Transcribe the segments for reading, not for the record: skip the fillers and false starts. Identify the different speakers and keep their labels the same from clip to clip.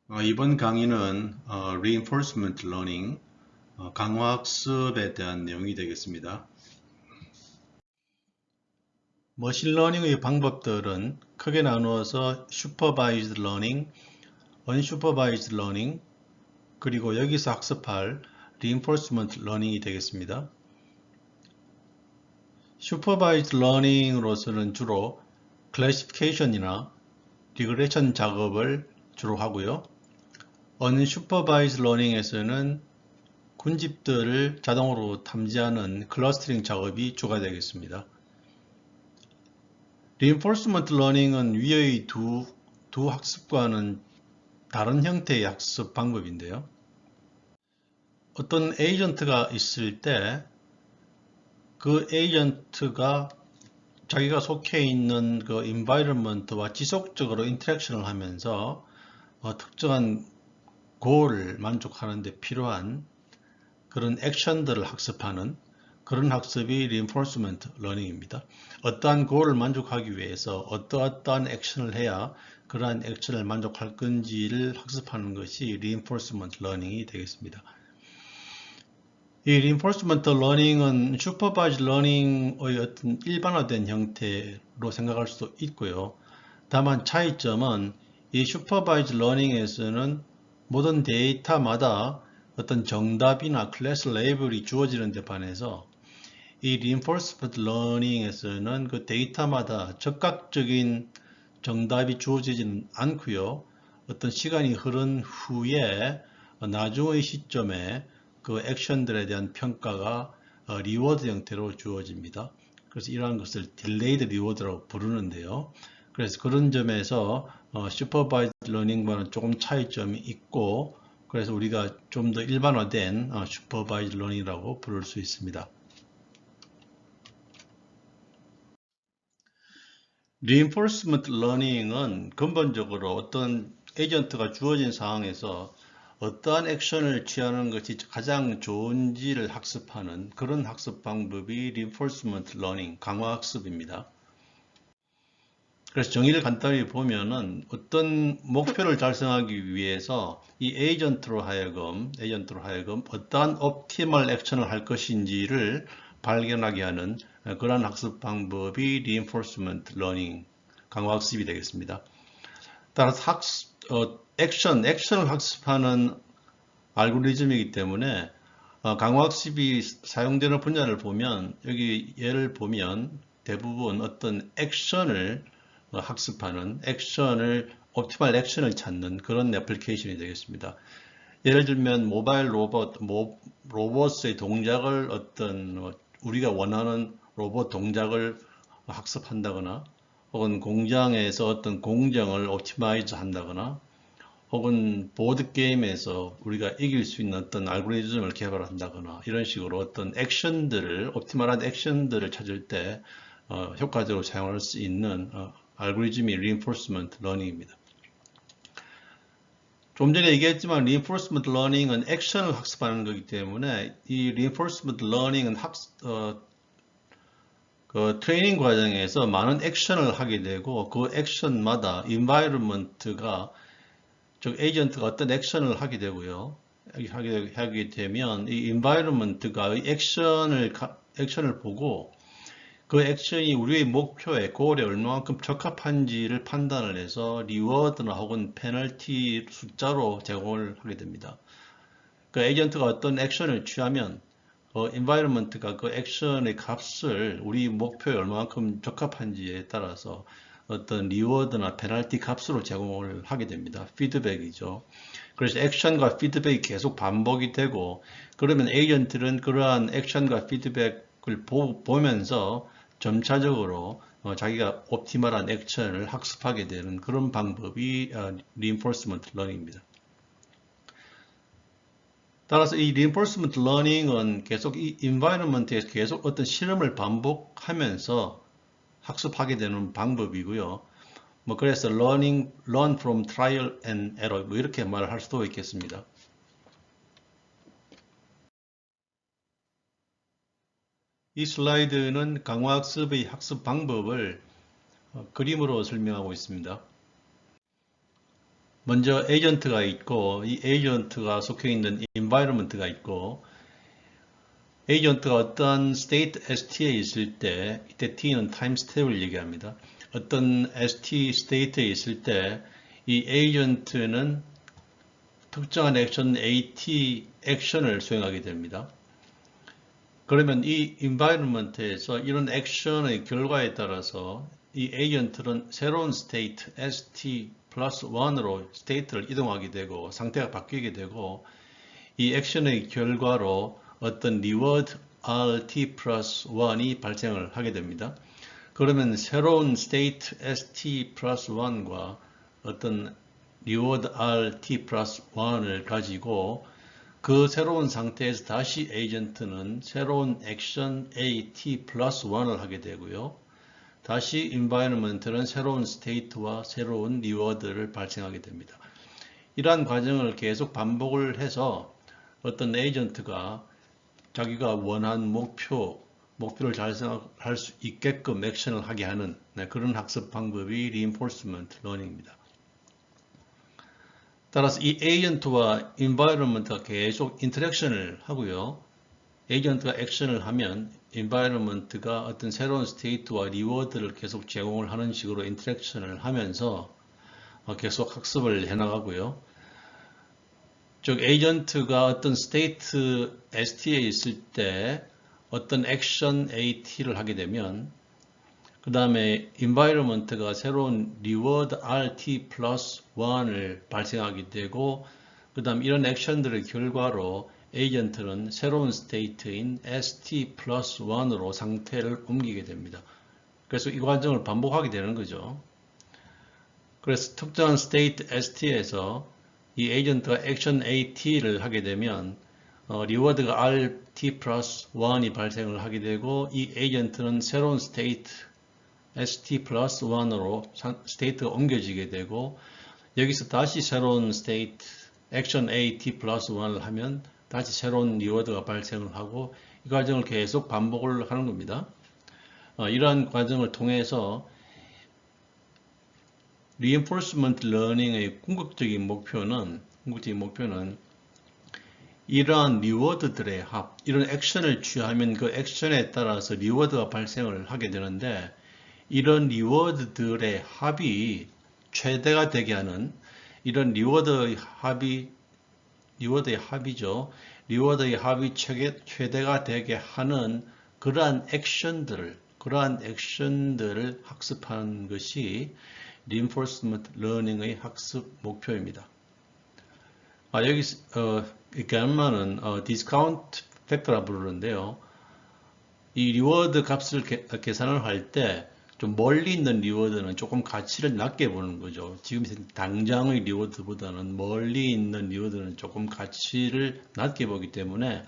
Speaker 1: 이번 강의는 Reinforcement Learning, 강화학습에 대한 내용이 되겠습니다. 머신러닝의 방법들은 크게 나누어서 Supervised Learning, Unsupervised Learning, 그리고 여기서 학습할 Reinforcement Learning이 되겠습니다. Supervised Learning으로서는 주로 Classification이나 Regression 작업을 주로 하고요. Unsupervised Learning에서는 군집들을 자동으로 탐지하는 클러스터링 작업이 주가 되겠습니다. Reinforcement Learning은 위의 두 학습과는 다른 형태의 학습 방법인데요. 어떤 에이전트가 있을 때 그 에이전트가 자기가 속해 있는 그 environment와 지속적으로 인터랙션을 하면서 특정한 goal을 만족하는 데 필요한 그런 액션들을 학습하는 그런 학습이 reinforcement learning입니다. 어떠한 goal을 만족하기 위해서 어떠한 액션을 해야 그러한 액션을 만족할 건지를 학습하는 것이 reinforcement learning이 되겠습니다. 이 reinforcement learning은 supervised learning의 어떤 일반화된 형태로 생각할 수도 있고요. 다만 차이점은 이 supervised learning에서는 모든 데이터마다 어떤 정답이나 클래스 레이블이 주어지는 데 반해서 이 reinforcement learning에서는 그 데이터마다 즉각적인 정답이 주어지지는 않고요. 어떤 시간이 흐른 후에 나중의 시점에 그 액션들에 대한 평가가 리워드 형태로 주어집니다. 그래서 이러한 것을 delayed reward라고 부르는데요. 그래서 그런 점에서 supervised learning과는 조금 차이점이 있고 그래서 우리가 좀 더 일반화된 supervised learning이라고 부를 수 있습니다. Reinforcement learning은 근본적으로 어떤 에이전트가 주어진 상황에서 어떠한 액션을 취하는 것이 가장 좋은지를 학습하는 그런 학습 방법이 Reinforcement learning, 강화학습입니다. 그래서 정의를 간단히 보면은 어떤 목표를 달성하기 위해서 이 에이전트로 하여금 어떠한 옵티멀 액션을 할 것인지를 발견하게 하는 그러한 학습 방법이 reinforcement learning, 강화학습이 되겠습니다. 따라서 액션을 학습하는 알고리즘이기 때문에 강화학습이 사용되는 분야를 보면 여기 예를 보면 대부분 어떤 액션을 학습하는 옵티멀 액션을 찾는 그런 애플리케이션이 되겠습니다. 예를 들면 모바일 로봇의 동작을 우리가 원하는 로봇 동작을 학습한다거나 혹은 공장에서 어떤 공정을 옵티마이즈 한다거나 혹은 보드게임에서 우리가 이길 수 있는 어떤 알고리즘을 개발한다거나 이런 식으로 어떤 옵티멀한 액션들을 찾을 때 효과적으로 사용할 수 있는 알고리즘이 reinforcement learning입니다. 좀 전에 얘기했지만 reinforcement learning은 액션을 학습하는 거기 때문에 이 reinforcement learning은 그 트레이닝 과정에서 많은 액션을 하게 되고 그 액션마다 environment가 즉 에이전트가 어떤 액션을 하게 되고요. 하게 되면 이 environment가 이 액션을 보고 그 액션이 우리의 목표에 goal에 얼마만큼 적합한지를 판단을 해서 리워드나 혹은 페널티 숫자로 제공을 하게 됩니다. 그 에이전트가 어떤 액션을 취하면 environment가 그 액션의 값을 우리 목표에 얼마만큼 적합한지에 따라서 어떤 리워드나 페널티 값으로 제공을 하게 됩니다. 피드백이죠. 그래서 액션과 피드백이 계속 반복이 되고 그러면 에이전트는 그러한 액션과 피드백을 보면서 점차적으로 자기가 옵티멀한 액션을 학습하게 되는 그런 방법이 reinforcement learning입니다. 따라서 이 reinforcement learning은 계속 이 environment에서 계속 어떤 실험을 반복하면서 학습하게 되는 방법이고요. 그래서 learn from trial and error 이렇게 말을 할 수도 있겠습니다. 이 슬라이드는 강화학습의 학습 방법을 그림으로 설명하고 있습니다. 먼저 에이전트가 있고 이 에이전트가 속해 있는 environment가 있고 에이전트가 어떤 state st에 있을 때 이때 t는 time step을 얘기합니다. 어떤 st state에 있을 때 이 에이전트는 특정한 액션 at 액션을 수행하게 됩니다. 그러면 이 environment에서 이런 액션의 결과에 따라서 이 에이전트는 새로운 state st 플러스 1으로 state를 이동하게 되고 상태가 바뀌게 되고 이 액션의 결과로 어떤 reward rt 플러스 1이 발생을 하게 됩니다. 그러면 새로운 state st 플러스 1과 어떤 reward rt 플러스 1을 가지고 그 새로운 상태에서 다시 에이전트는 새로운 액션 at 플러스 1을 하게 되고요. 다시 environment는 새로운 state와 새로운 reward를 발생하게 됩니다. 이러한 과정을 계속 반복을 해서 어떤 에이전트가 자기가 원하는 목표를 달성할 수 있게끔 액션을 하게 하는 그런 학습 방법이 reinforcement learning입니다. 따라서 이 에이전트와 environment가 계속 인터랙션을 하고요. 에이전트가 액션을 하면 environment가 어떤 새로운 스테이트와 리워드를 계속 제공을 하는 식으로 인터랙션을 하면서 계속 학습을 해나가고요. 즉 에이전트가 어떤 스테이트 st에 있을 때 어떤 액션 at를 하게 되면 그 다음에 environment가 새로운 reward rt 플러스 1을 발생하게 되고 그 다음 이런 액션들의 결과로 에이전트는 새로운 스테이트인 st 플러스 1으로 상태를 옮기게 됩니다. 그래서 이 과정을 반복하게 되는 거죠. 그래서 특정한 스테이트 st에서 이 에이전트가 액션 at를 하게 되면 리워드가 rt 플러스 1이 발생을 하게 되고 이 에이전트는 새로운 스테이트 st 플러스 1으로 스테이트가 옮겨지게 되고 여기서 다시 새로운 스테이트 액션 at 플러스 1을 하면 다시 새로운 리워드가 발생을 하고 이 과정을 계속 반복을 하는 겁니다. 이러한 과정을 통해서 reinforcement learning의 궁극적인 목표는 이러한 리워드들의 합, 이런 액션을 취하면 그 액션에 따라서 리워드가 발생을 하게 되는데 이런 리워드들의 합이 최대가 되게 하는 이런 리워드의 합이 최대가 되게 하는 그러한 액션들을 학습하는 것이 reinforcement learning의 학습 목표입니다. 여기 gamma는 discount factor라 부르는데요. 이 리워드 값을 계산을 할 때 좀 멀리 있는 리워드는 조금 가치를 낮게 보는 거죠. 지금 당장의 리워드보다는 멀리 있는 리워드는 조금 가치를 낮게 보기 때문에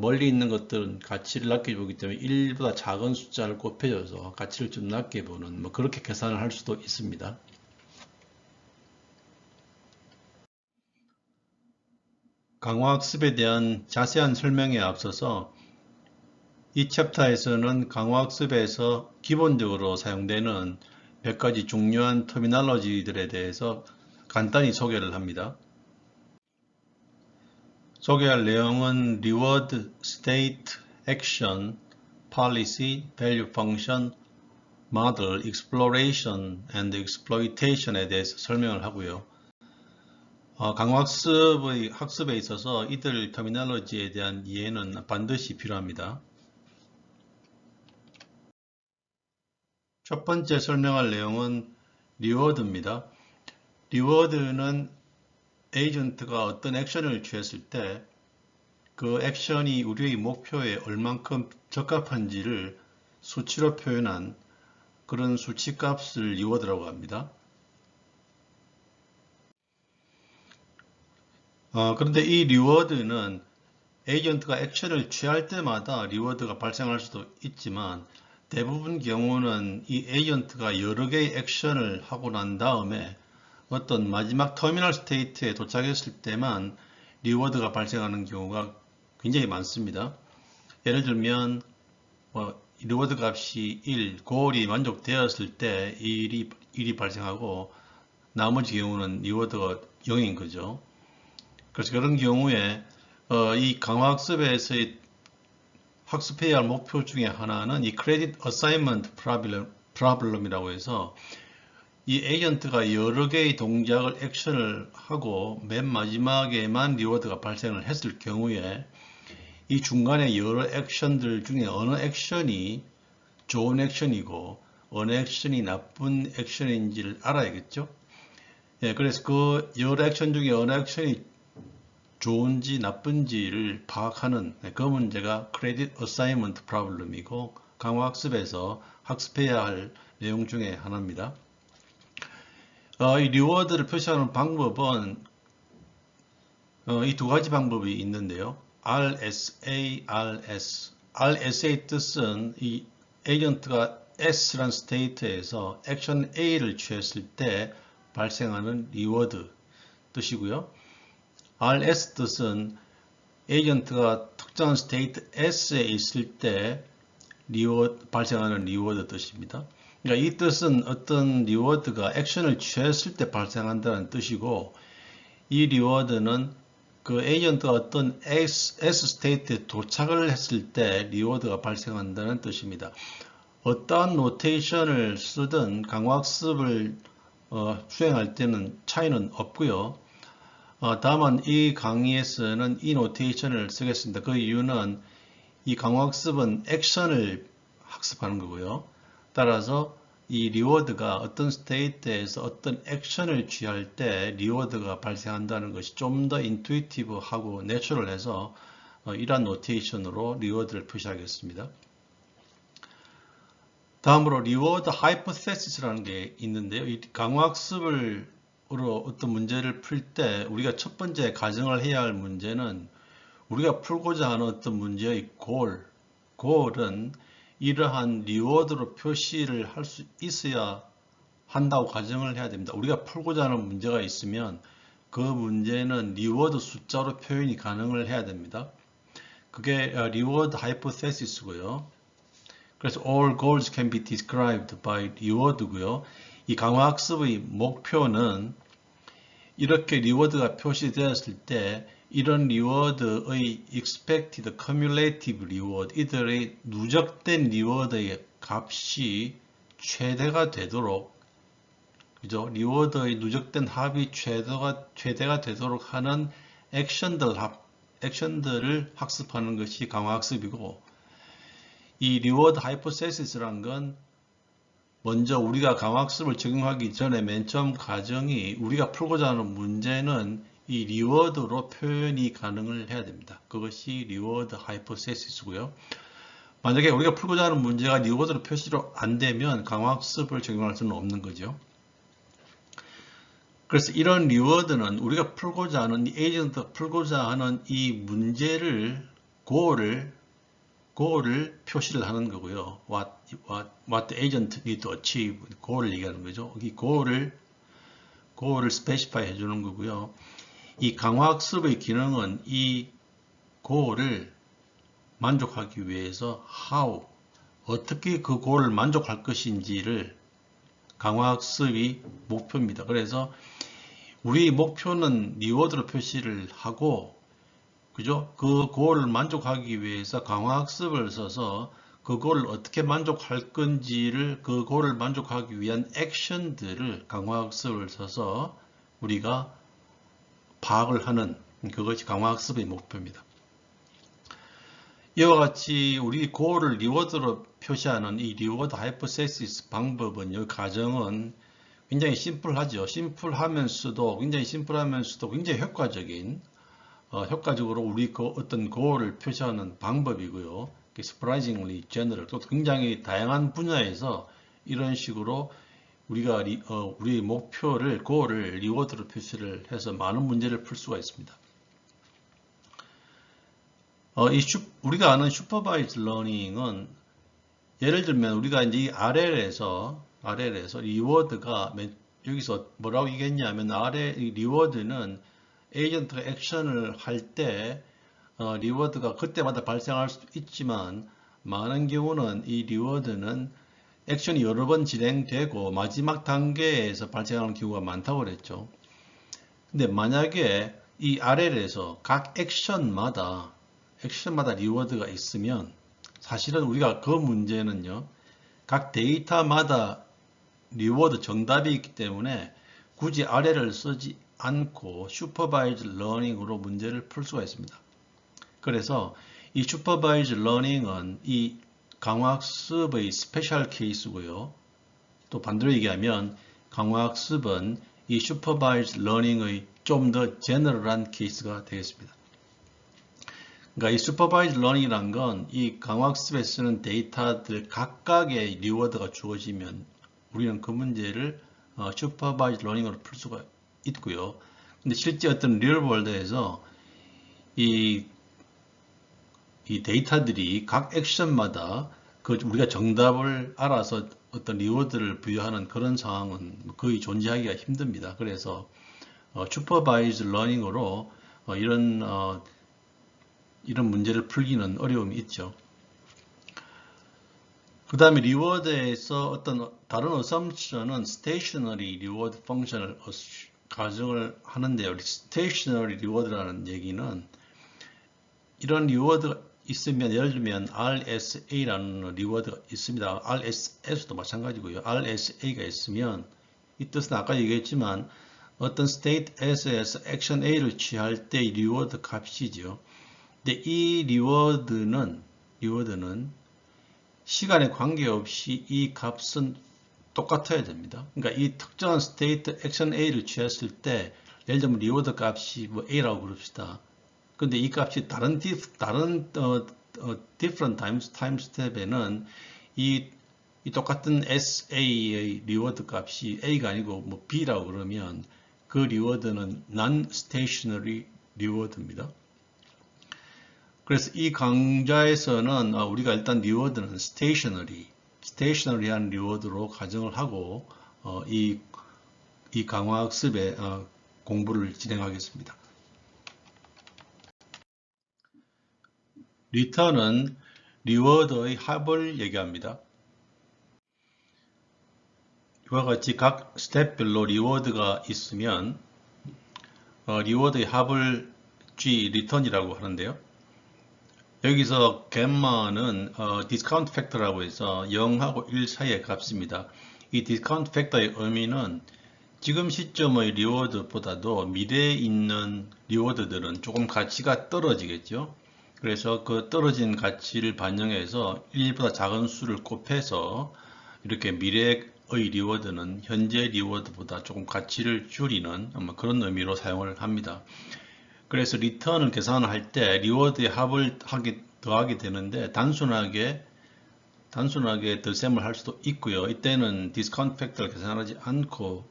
Speaker 1: 멀리 있는 것들은 가치를 낮게 보기 때문에 1보다 작은 숫자를 곱해줘서 가치를 좀 낮게 보는 그렇게 계산을 할 수도 있습니다. 강화학습에 대한 자세한 설명에 앞서서 이 챕터에서는 강화학습에서 기본적으로 사용되는 몇 가지 중요한 터미널로지들에 대해서 간단히 소개를 합니다. 소개할 내용은 Reward, State, Action, Policy, Value Function, Model, Exploration, and Exploitation에 대해서 설명을 하고요. 학습에 있어서 이들 터미널로지에 대한 이해는 반드시 필요합니다. 첫 번째 설명할 내용은 리워드입니다. 리워드는 에이전트가 어떤 액션을 취했을 때 그 액션이 우리의 목표에 얼만큼 적합한지를 수치로 표현한 그런 수치값을 리워드라고 합니다. 그런데 이 리워드는 에이전트가 액션을 취할 때마다 리워드가 발생할 수도 있지만 대부분 경우는 이 에이전트가 여러 개의 액션을 하고 난 다음에 어떤 마지막 터미널 스테이트에 도착했을 때만 리워드가 발생하는 경우가 굉장히 많습니다. 예를 들면 리워드 값이 1, 고올이 만족되었을 때 1이 발생하고 나머지 경우는 리워드가 0인 거죠. 그래서 그런 경우에 이 강화학습에서의 학습해야 할 목표 중에 하나는 이 크레딧 어사이먼트 프로블럼이라고 해서 이 에이전트가 여러 개의 동작을 액션을 하고 맨 마지막에만 리워드가 발생을 했을 경우에 이 중간에 여러 액션들 중에 어느 액션이 좋은 액션이고 어느 액션이 나쁜 액션인지를 알아야겠죠. 예, 그래서 그 여러 액션 중에 어느 액션이 좋은지 나쁜지를 파악하는 그 문제가 크레딧 어사이먼트 프로블럼이고 강화학습에서 학습해야 할 내용 중에 하나입니다. 이 리워드를 표시하는 방법은 이 두 가지 방법이 있는데요. RSA, RS. RSA 뜻은 이 에이전트가 S라는 스테이트에서 액션 A를 취했을 때 발생하는 리워드 뜻이고요. RS 뜻은 에이전트가 특정한 스테이트 S에 있을 때 발생하는 리워드 뜻입니다. 그러니까 이 뜻은 어떤 리워드가 액션을 취했을 때 발생한다는 뜻이고 이 리워드는 그 에이전트가 어떤 S 스테이트에 도착을 했을 때 리워드가 발생한다는 뜻입니다. 어떠한 노테이션을 쓰든 강화학습을 수행할 때는 차이는 없고요. 다만 이 강의에서는 이 노테이션을 쓰겠습니다. 그 이유는 이 강화학습은 액션을 학습하는 거고요. 따라서 이 리워드가 어떤 스테이트에서 어떤 액션을 취할 때 리워드가 발생한다는 것이 좀 더 인투이티브하고 내추럴해서 이러한 노테이션으로 리워드를 표시하겠습니다. 다음으로 리워드 하이포테시스라는 게 있는데요. 이 강화학습으로 어떤 문제를 풀 때 우리가 첫 번째 가정을 해야 할 문제는 우리가 풀고자 하는 어떤 문제의 골은 이러한 리워드로 표시를 할 수 있어야 한다고 가정을 해야 됩니다. 우리가 풀고자 하는 문제가 있으면 그 문제는 리워드 숫자로 표현이 가능을 해야 됩니다. 그게 리워드 하이포테시스고요. 그래서 all goals can be described by reward고요. 이 강화학습의 목표는 이렇게 리워드가 표시되었을 때 이런 리워드의 expected cumulative reward, 이들의 누적된 리워드의 값이 최대가 되도록, 그죠? 리워드의 누적된 합이 최대가 되도록 하는 액션들을 학습하는 것이 강화학습이고, 이 리워드 하이포테시스라는 건 먼저 우리가 강화학습을 적용하기 전에 맨 처음 가정이 우리가 풀고자 하는 문제는 이 리워드로 표현이 가능을 해야 됩니다. 그것이 리워드 하이포테시스고요. 만약에 우리가 풀고자 하는 문제가 리워드로 표시로 안 되면 강화학습을 적용할 수는 없는 거죠. 그래서 이런 리워드는 우리가 풀고자 하는 이 에이전트가 풀고자 하는 이 문제를 고를 표시를 하는 거고요. What the agent need to achieve, goal을 얘기하는 거죠. 이 goal을 specify 해주는 거고요. 이 강화학습의 기능은 이 goal을 만족하기 위해서 how, 어떻게 그 goal을 만족할 것인지를 강화학습이 목표입니다. 그래서 우리 목표는 리워드로 표시를 하고, 그죠? 그 goal을 만족하기 위해서 강화학습을 써서 그 goal을 어떻게 만족할 건지를 그 goal을 만족하기 위한 액션들을 강화학습을 써서 우리가 파악을 하는 그것이 강화학습의 목표입니다. 이와 같이 우리 goal을 리워드로 표시하는 이 리워드 하이포테시스 방법은, 이 가정은 굉장히 심플하죠. 심플하면서도 굉장히 효과적인 효과적으로 우리 어떤 goal을 표시하는 방법이고요. surprisingly general, 또 굉장히 다양한 분야에서 이런 식으로 우리가 우리의 목표를 goal을 리워드로 표시를 해서 많은 문제를 풀 수가 있습니다. 우리가 아는 슈퍼바이즈 러닝은 예를 들면 우리가 이제 이 RL에서 리워드가 여기서 뭐라고 얘기했냐면 리워드는 에이전트가 액션을 할 때 리워드가 그때마다 발생할 수도 있지만 많은 경우는 이 리워드는 액션이 여러 번 진행되고 마지막 단계에서 발생하는 경우가 많다고 그랬죠. 근데 만약에 이 RL에서 각 액션마다 리워드가 있으면 사실은 우리가 그 문제는요, 각 데이터마다 리워드 정답이 있기 때문에 굳이 RL을 쓰지 않고 슈퍼바이즈 러닝으로 문제를 풀 수가 있습니다. 그래서 이 슈퍼바이즈 러닝은 이 강화학습의 스페셜 케이스고요. 또 반대로 얘기하면 강화학습은 이 슈퍼바이즈 러닝의 좀 더 제너럴한 케이스가 되겠습니다. 그러니까 이 슈퍼바이즈 러닝이란 건 이 강화학습에 쓰는 데이터들 각각의 리워드가 주어지면 우리는 그 문제를 슈퍼바이즈 러닝으로 풀 수가 있고요. 근데 실제 어떤 리얼월드에서 이 데이터들이 각 액션마다 우리가 정답을 알아서 어떤 리워드를 부여하는 그런 상황은 거의 존재하기가 힘듭니다. 그래서 슈퍼바이즈 러닝으로 이런 문제를 풀기는 어려움이 있죠. 그 다음에 리워드에서 어떤 다른 어썸션은 스테이셔너리 리워드 펑션을 가정을 하는데요. 스테이셔너리 리워드라는 얘기는 이런 리워드가 있으면 예를 들면 RSA라는 리워드가 있습니다. RSS도 마찬가지고요. RSA가 있으면 이 뜻은 아까 얘기했지만 어떤 state S에서 액션 A를 취할 때 리워드 값이죠. 근데 이 리워드는 시간에 관계없이 이 값은 똑같아야 됩니다. 그러니까 이 특정한 state 액션 A를 취했을 때 예를 들면 리워드 값이 뭐 A라고 그럽시다. 근데 이 값이 다른 different time step에는 이 똑같은 SA의 리워드 값이 A가 아니고 뭐 B라고 그러면 그 리워드는 non-stationary 리워드입니다. 그래서 이 강좌에서는 우리가 일단 리워드는 stationary한 리워드로 가정을 하고 이 강화학습의 공부를 진행하겠습니다. return은 리워드의 합을 얘기합니다. 이와 같이 각 스텝별로 리워드가 있으면 리워드의 합을 return이라고 하는데요. 여기서 gamma는 디스카운트 팩터라고 해서 0하고 1 사이의 값입니다. 이 디스카운트 팩터의 의미는 지금 시점의 리워드보다도 미래에 있는 리워드들은 조금 가치가 떨어지겠죠. 그래서 그 떨어진 가치를 반영해서 1보다 작은 수를 곱해서 이렇게 미래의 리워드는 현재 리워드보다 조금 가치를 줄이는 그런 의미로 사용을 합니다. 그래서 리턴을 계산할 때 리워드의 합을 더하게 되는데 단순하게 덧셈을 할 수도 있고요. 이때는 디스카운트 팩터를 계산하지 않고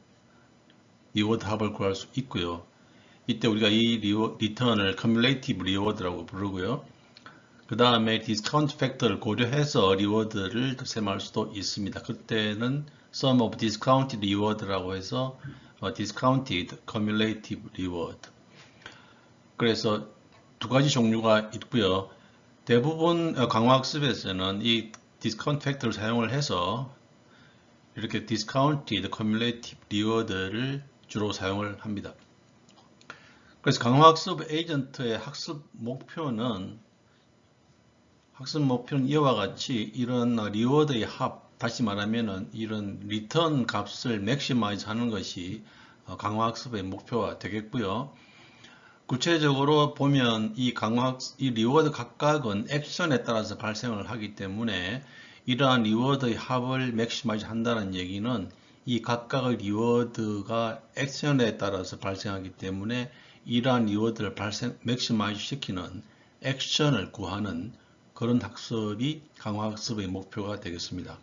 Speaker 1: 리워드 합을 구할 수 있고요. 이때 우리가 이 리턴을 cumulative 리워드라고 부르고요. 그 다음에 디스카운트 팩터를 고려해서 리워드를 덧셈할 수도 있습니다. 그때는 sum of discounted reward라고 해서 discounted cumulative reward. 그래서 두 가지 종류가 있고요. 대부분 강화학습에서는 이 디스카운트 팩터를 사용을 해서 이렇게 discounted cumulative reward를 주로 사용을 합니다. 그래서 강화학습 에이전트의 학습 목표는 이와 같이 이런 리워드의 합, 다시 말하면 이런 리턴 값을 맥시마이즈 하는 것이 강화학습의 목표가 되겠고요. 구체적으로 보면 이 리워드 각각은 액션에 따라서 발생을 하기 때문에 이러한 리워드의 합을 맥시마이즈 한다는 얘기는 이 각각의 리워드가 액션에 따라서 발생하기 때문에 이러한 리워드를 맥시마이즈 시키는 액션을 구하는 그런 학습이 강화학습의 목표가 되겠습니다.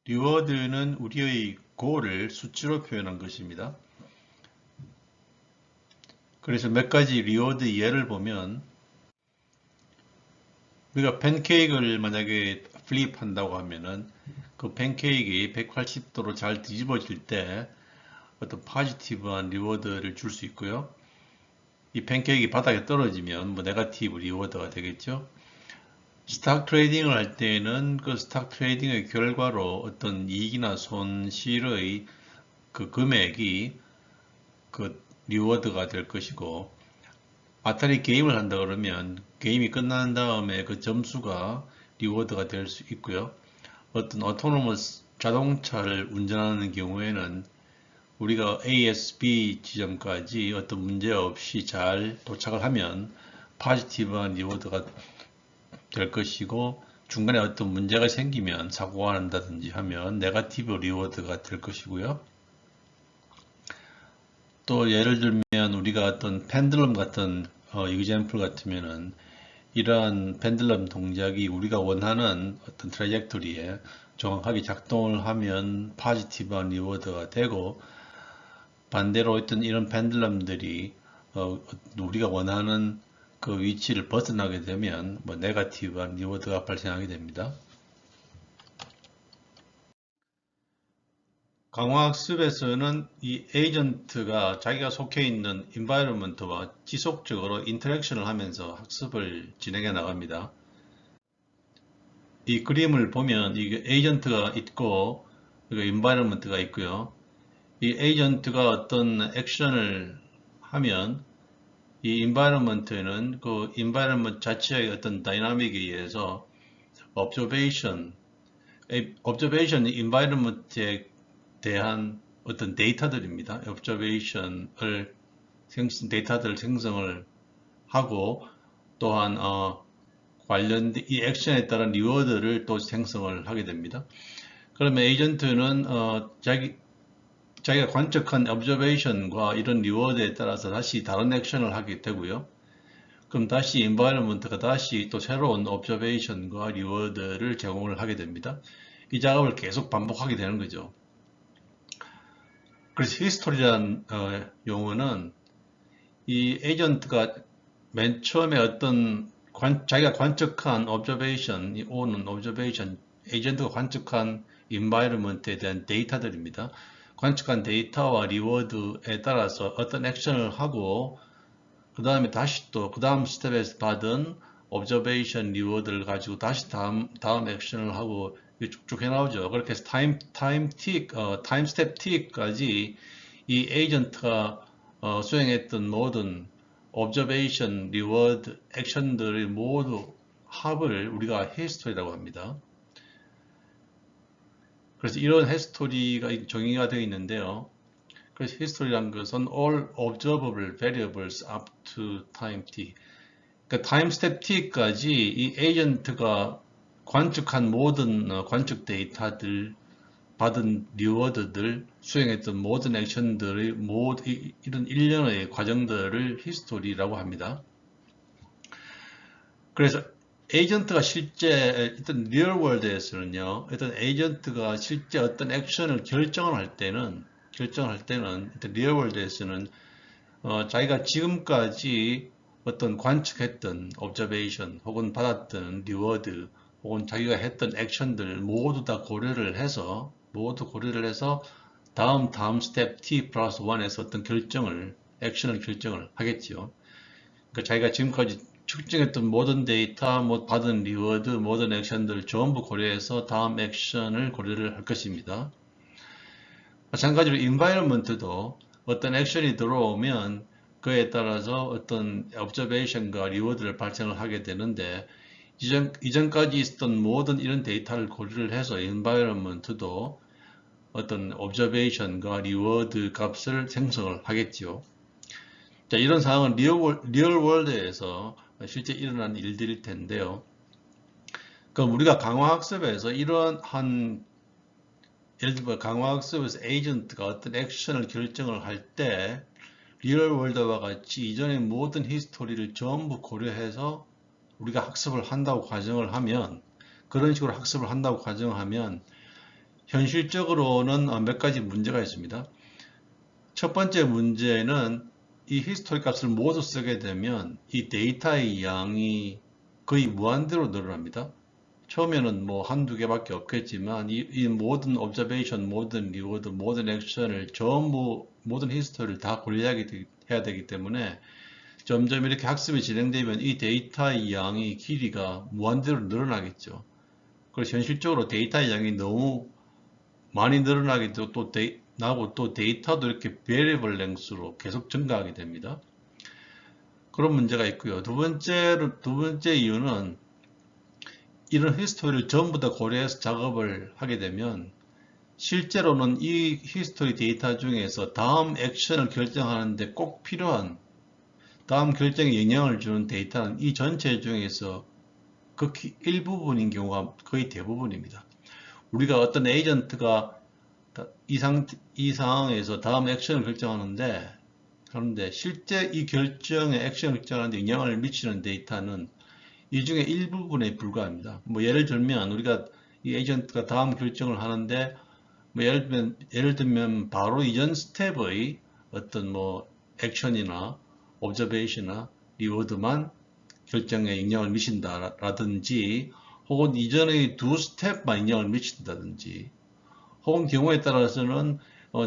Speaker 1: 리워드는 우리의 goal을 수치로 표현한 것입니다. 그래서 몇 가지 리워드 예를 보면 우리가 팬케이크를 만약에 플립한다고 하면은 그 팬케이크가 180도로 잘 뒤집어질 때 어떤 포지티브한 리워드를 줄 수 있고요. 이 팬케이크가 바닥에 떨어지면 네거티브 리워드가 되겠죠. 스탁 트레이딩을 할 때는 그 스탁 트레이딩의 결과로 어떤 이익이나 손실의 그 금액이 그 리워드가 될 것이고, 아타리 게임을 한다 그러면 게임이 끝난 다음에 그 점수가 리워드가 될 수 있고요. 어떤 오토노머스 자동차를 운전하는 경우에는 우리가 AS, B 지점까지 어떤 문제 없이 잘 도착을 하면 포지티브한 리워드가 될 것이고, 중간에 어떤 문제가 생기면 사고가 난다든지 하면 네거티브 리워드가 될 것이고요. 또 예를 들면 우리가 어떤 펜들럼 같은 example 같으면은 이러한 펜들럼 동작이 우리가 원하는 어떤 트래젝토리에 정확하게 작동을 하면 포지티브한 리워드가 되고, 반대로 어떤 이런 펜들럼들이 우리가 원하는 그 위치를 벗어나게 되면 뭐 네거티브한 리워드가 발생하게 됩니다. 강화학습에서는 이 에이전트가 자기가 속해 있는 environment와 지속적으로 인터랙션을 하면서 학습을 진행해 나갑니다. 이 그림을 보면 이 에이전트가 있고 environment가 있고요. 이 에이전트가 어떤 액션을 하면 이 environment는 그 environment 자체의 어떤 다이나믹에 의해서 observation environment에 대한 어떤 데이터들입니다. observation을 데이터들 생성을 하고, 또한 관련된 이 액션에 따른 리워드를 또 생성을 하게 됩니다. 그러면 에이전트는 자기가 관측한 observation과 이런 리워드에 따라서 다시 다른 액션을 하게 되고요. 그럼 다시 environment가 다시 또 새로운 observation과 리워드를 제공을 하게 됩니다. 이 작업을 계속 반복하게 되는 거죠. 그래서 히스토리라는 용어는 이 에이전트가 맨 처음에 어떤 자기가 관측한 observation, 오는 observation, 에이전트가 관측한 environment에 대한 데이터들입니다. 관측한 데이터와 리워드에 따라서 어떤 액션을 하고, 그 다음에 다시 또 그 다음 스텝에서 받은 observation 리워드를 가지고 다시 다음 액션을 하고 쭉쭉 해나오죠. 그렇게 해서 타임 스텝 T까지 이 에이전트가 수행했던 모든 observation, reward, 액션들의 모두 합을 우리가 히스토리라고 합니다. 그래서 이런 히스토리가 정의가 되어 있는데요. 그래서 히스토리란 것은 all observable variables up to time t. 그러니까 타임 스텝 t까지 이 에이전트가 관측한 모든 관측 데이터들, 받은 리워드들, 수행했던 모든 액션들의 이런 일련의 과정들을 히스토리라고 합니다. 그래서 에이전트가 실제 어떤 리얼월드에서는요, 어떤 에이전트가 실제 어떤 액션을 결정을 할 때는 어떤 리얼월드에서는 자기가 지금까지 어떤 관측했던 observation 혹은 받았던 리워드 혹은 자기가 했던 액션들 모두 다 고려를 해서 다음 스텝 T 플러스 1에서 어떤 액션을 결정을 하겠지요. 그러니까 자기가 지금까지 측정했던 모든 데이터, 받은 리워드, 모든 액션들 전부 고려해서 다음 액션을 고려를 할 것입니다. 마찬가지로 environment도 어떤 액션이 들어오면 그에 따라서 어떤 observation과 리워드를 발생을 하게 되는데, 이전까지 있었던 모든 이런 데이터를 고려를 해서 environment도 어떤 observation과 리워드 값을 생성을 하겠지요. 자, 이런 상황은 리얼 월드에서 실제 일어난 일들일 텐데요. 그럼 우리가 강화학습에서 예를 들어 강화학습에서 에이전트가 어떤 액션을 결정을 할 때 리얼 월드와 같이 이전의 모든 히스토리를 전부 고려해서 우리가 학습을 한다고 가정을 하면, 그런 식으로 학습을 한다고 가정하면 현실적으로는 몇 가지 문제가 있습니다. 첫 번째 문제는 이 히스토리 값을 모두 쓰게 되면 이 데이터의 양이 거의 무한대로 늘어납니다. 처음에는 뭐 한두 개밖에 없겠지만 이 모든 observation, 모든 리워드, 모든 액션을 전부 모든 히스토리를 다 고려해야 되기 때문에 점점 이렇게 학습이 진행되면 이 데이터의 양이 길이가 무한대로 늘어나겠죠. 그래서 현실적으로 데이터의 양이 너무 많이 늘어나게 나고 또 데이터도 이렇게 variable length로 계속 증가하게 됩니다. 그런 문제가 있고요. 두 번째 이유는 이런 히스토리를 전부 다 고려해서 작업을 하게 되면 실제로는 이 히스토리 데이터 중에서 다음 액션을 결정하는데 꼭 필요한 다음 결정에 영향을 주는 데이터는 이 전체 중에서 극히 일부분인 경우가 거의 대부분입니다. 우리가 어떤 에이전트가 이 상황에서 다음 액션을 결정하는데 그런데 실제 이 결정에 액션을 결정하는데 영향을 미치는 데이터는 이 중에 일부분에 불과합니다. 뭐 예를 들면 우리가 이 에이전트가 다음 결정을 하는데 뭐 예를 들면 바로 이전 스텝의 어떤 뭐 액션이나 observation이나 리워드만 결정에 영향을 미친다라든지 혹은 이전의 두 스텝만 영향을 미친다든지 혹은 경우에 따라서는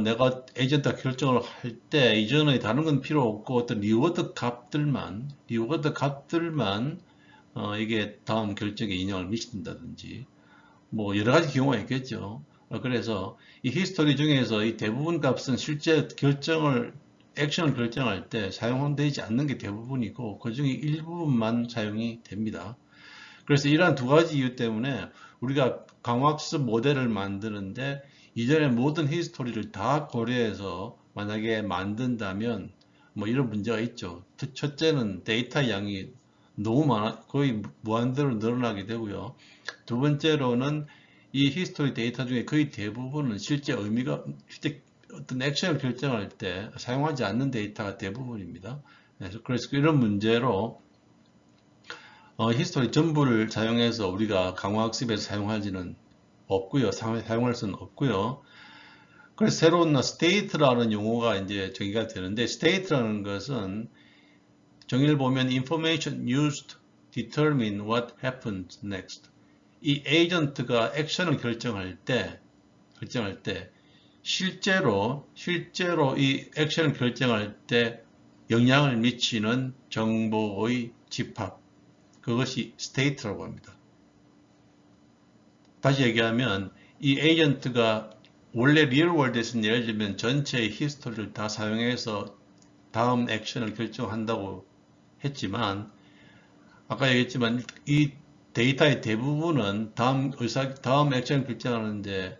Speaker 1: 내가 에이전트가 결정을 할 때 이전의 다른 건 필요 없고 어떤 리워드 값들만 이게 다음 결정에 영향을 미친다든지 뭐 여러 가지 경우가 있겠죠. 그래서 이 히스토리 중에서 이 대부분 값은 실제 액션을 결정할 때 사용되지 않는 게 대부분이고 그 중에 일부분만 사용이 됩니다. 그래서 이러한 두 가지 이유 때문에 우리가 강화학습 모델을 만드는데 이전의 모든 히스토리를 다 고려해서 만약에 만든다면 뭐 이런 문제가 있죠. 첫째는 데이터 양이 너무 많아 거의 무한대로 늘어나게 되고요. 두 번째로는 이 히스토리 데이터 중에 거의 대부분은 실제 어떤 액션을 결정할 때 사용하지 않는 데이터가 대부분입니다. 그래서 이런 문제로 히스토리 전부를 사용해서 우리가 강화학습에서 사용하지는 없고요. 사용할 수는 없고요. 그래서 새로운 state라는 용어가 이제 정의가 되는데 state라는 것은 정의를 보면 information used to determine what happens next. 이 에이전트가 액션을 결정할 때 실제로 이 액션을 결정할 때 영향을 미치는 정보의 집합, 그것이 state라고 합니다. 다시 얘기하면 이 에이전트가 원래 리얼월드에서는 예를 들면 전체의 히스토리를 다 사용해서 다음 액션을 결정한다고 했지만 아까 얘기했지만 이 데이터의 대부분은 다음 액션을 결정하는데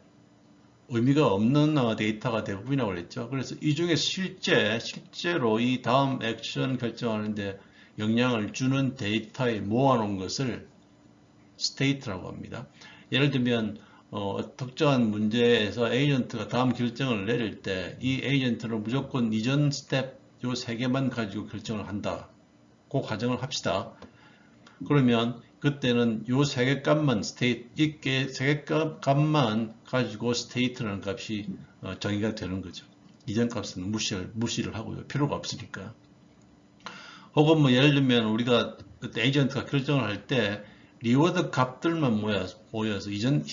Speaker 1: 의미가 없는 데이터가 대부분이라고 그랬죠. 그래서 이 중에 실제로 이 다음 액션 결정하는데 영향을 주는 데이터에 모아놓은 것을 state라고 합니다. 예를 들면 특정한 문제에서 에이전트가 다음 결정을 내릴 때 이 에이전트는 무조건 이전 스텝 요 세 개만 가지고 결정을 한다. 그 가정을 합시다. 그러면 그때는 요 세 개 값만 세 개 값만 가지고 state라는 값이 정의가 되는 거죠. 이전 값은 무시를 하고요. 필요가 없으니까. 혹은 뭐 예를 들면 우리가 그때 에이전트가 결정을 할 때 리워드 값들만 모여서 이전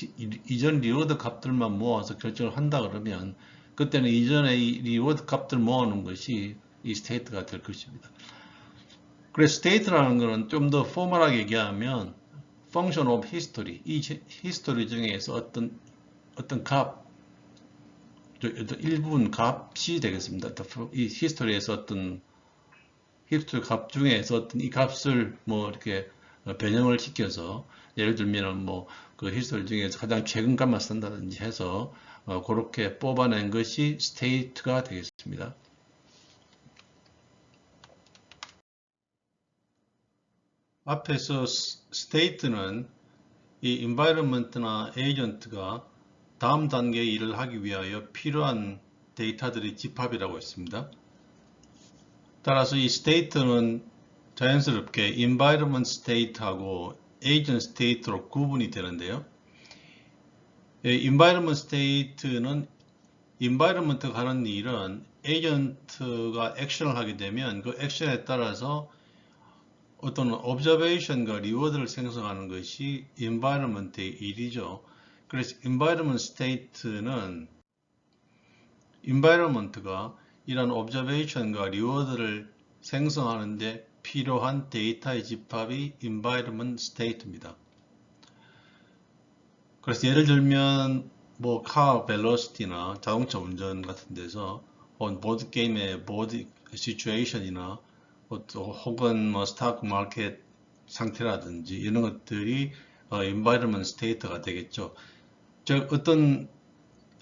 Speaker 1: 리워드 값들만 모아서 결정을 한다 그러면 그때는 이전의 리워드 값들 모아놓은 것이 이 스테이트가 될 것입니다. 그래서 스테이트라는 것은 좀 더 포멀하게 얘기하면 function of history, 이 히스토리 중에서 어떤 값, 일부분 값이 되겠습니다. 이 히스토리에서 어떤 히스토리 값 중에서 어떤 이 값을 뭐 이렇게 변형을 시켜서 예를 들면 뭐 그 히스토리 중에서 가장 최근 값만 쓴다든지 해서 그렇게 뽑아낸 것이 state가 되겠습니다. 앞에서 state는 이 environment나 agent가 다음 단계의 일을 하기 위하여 필요한 데이터들의 집합이라고 했습니다. 따라서 이 state는 자연스럽게 environment state하고 agent state로 구분이 되는데요. environment state는 environment가 하는 일은 agent가 액션을 하게 되면 그 액션에 따라서 어떤 observation과 reward를 생성하는 것이 environment의 일이죠. 그래서 environment state는 environment가 이런 observation과 reward를 생성하는데 필요한 데이터의 집합이 environment state입니다. 그래서 예를 들면 뭐 car velocity나 자동차 운전 같은 데서 보드 게임의 보드 시츄에이션이나 혹은 뭐 스탁 마켓 상태라든지 이런 것들이 environment state가 되겠죠. 즉 어떤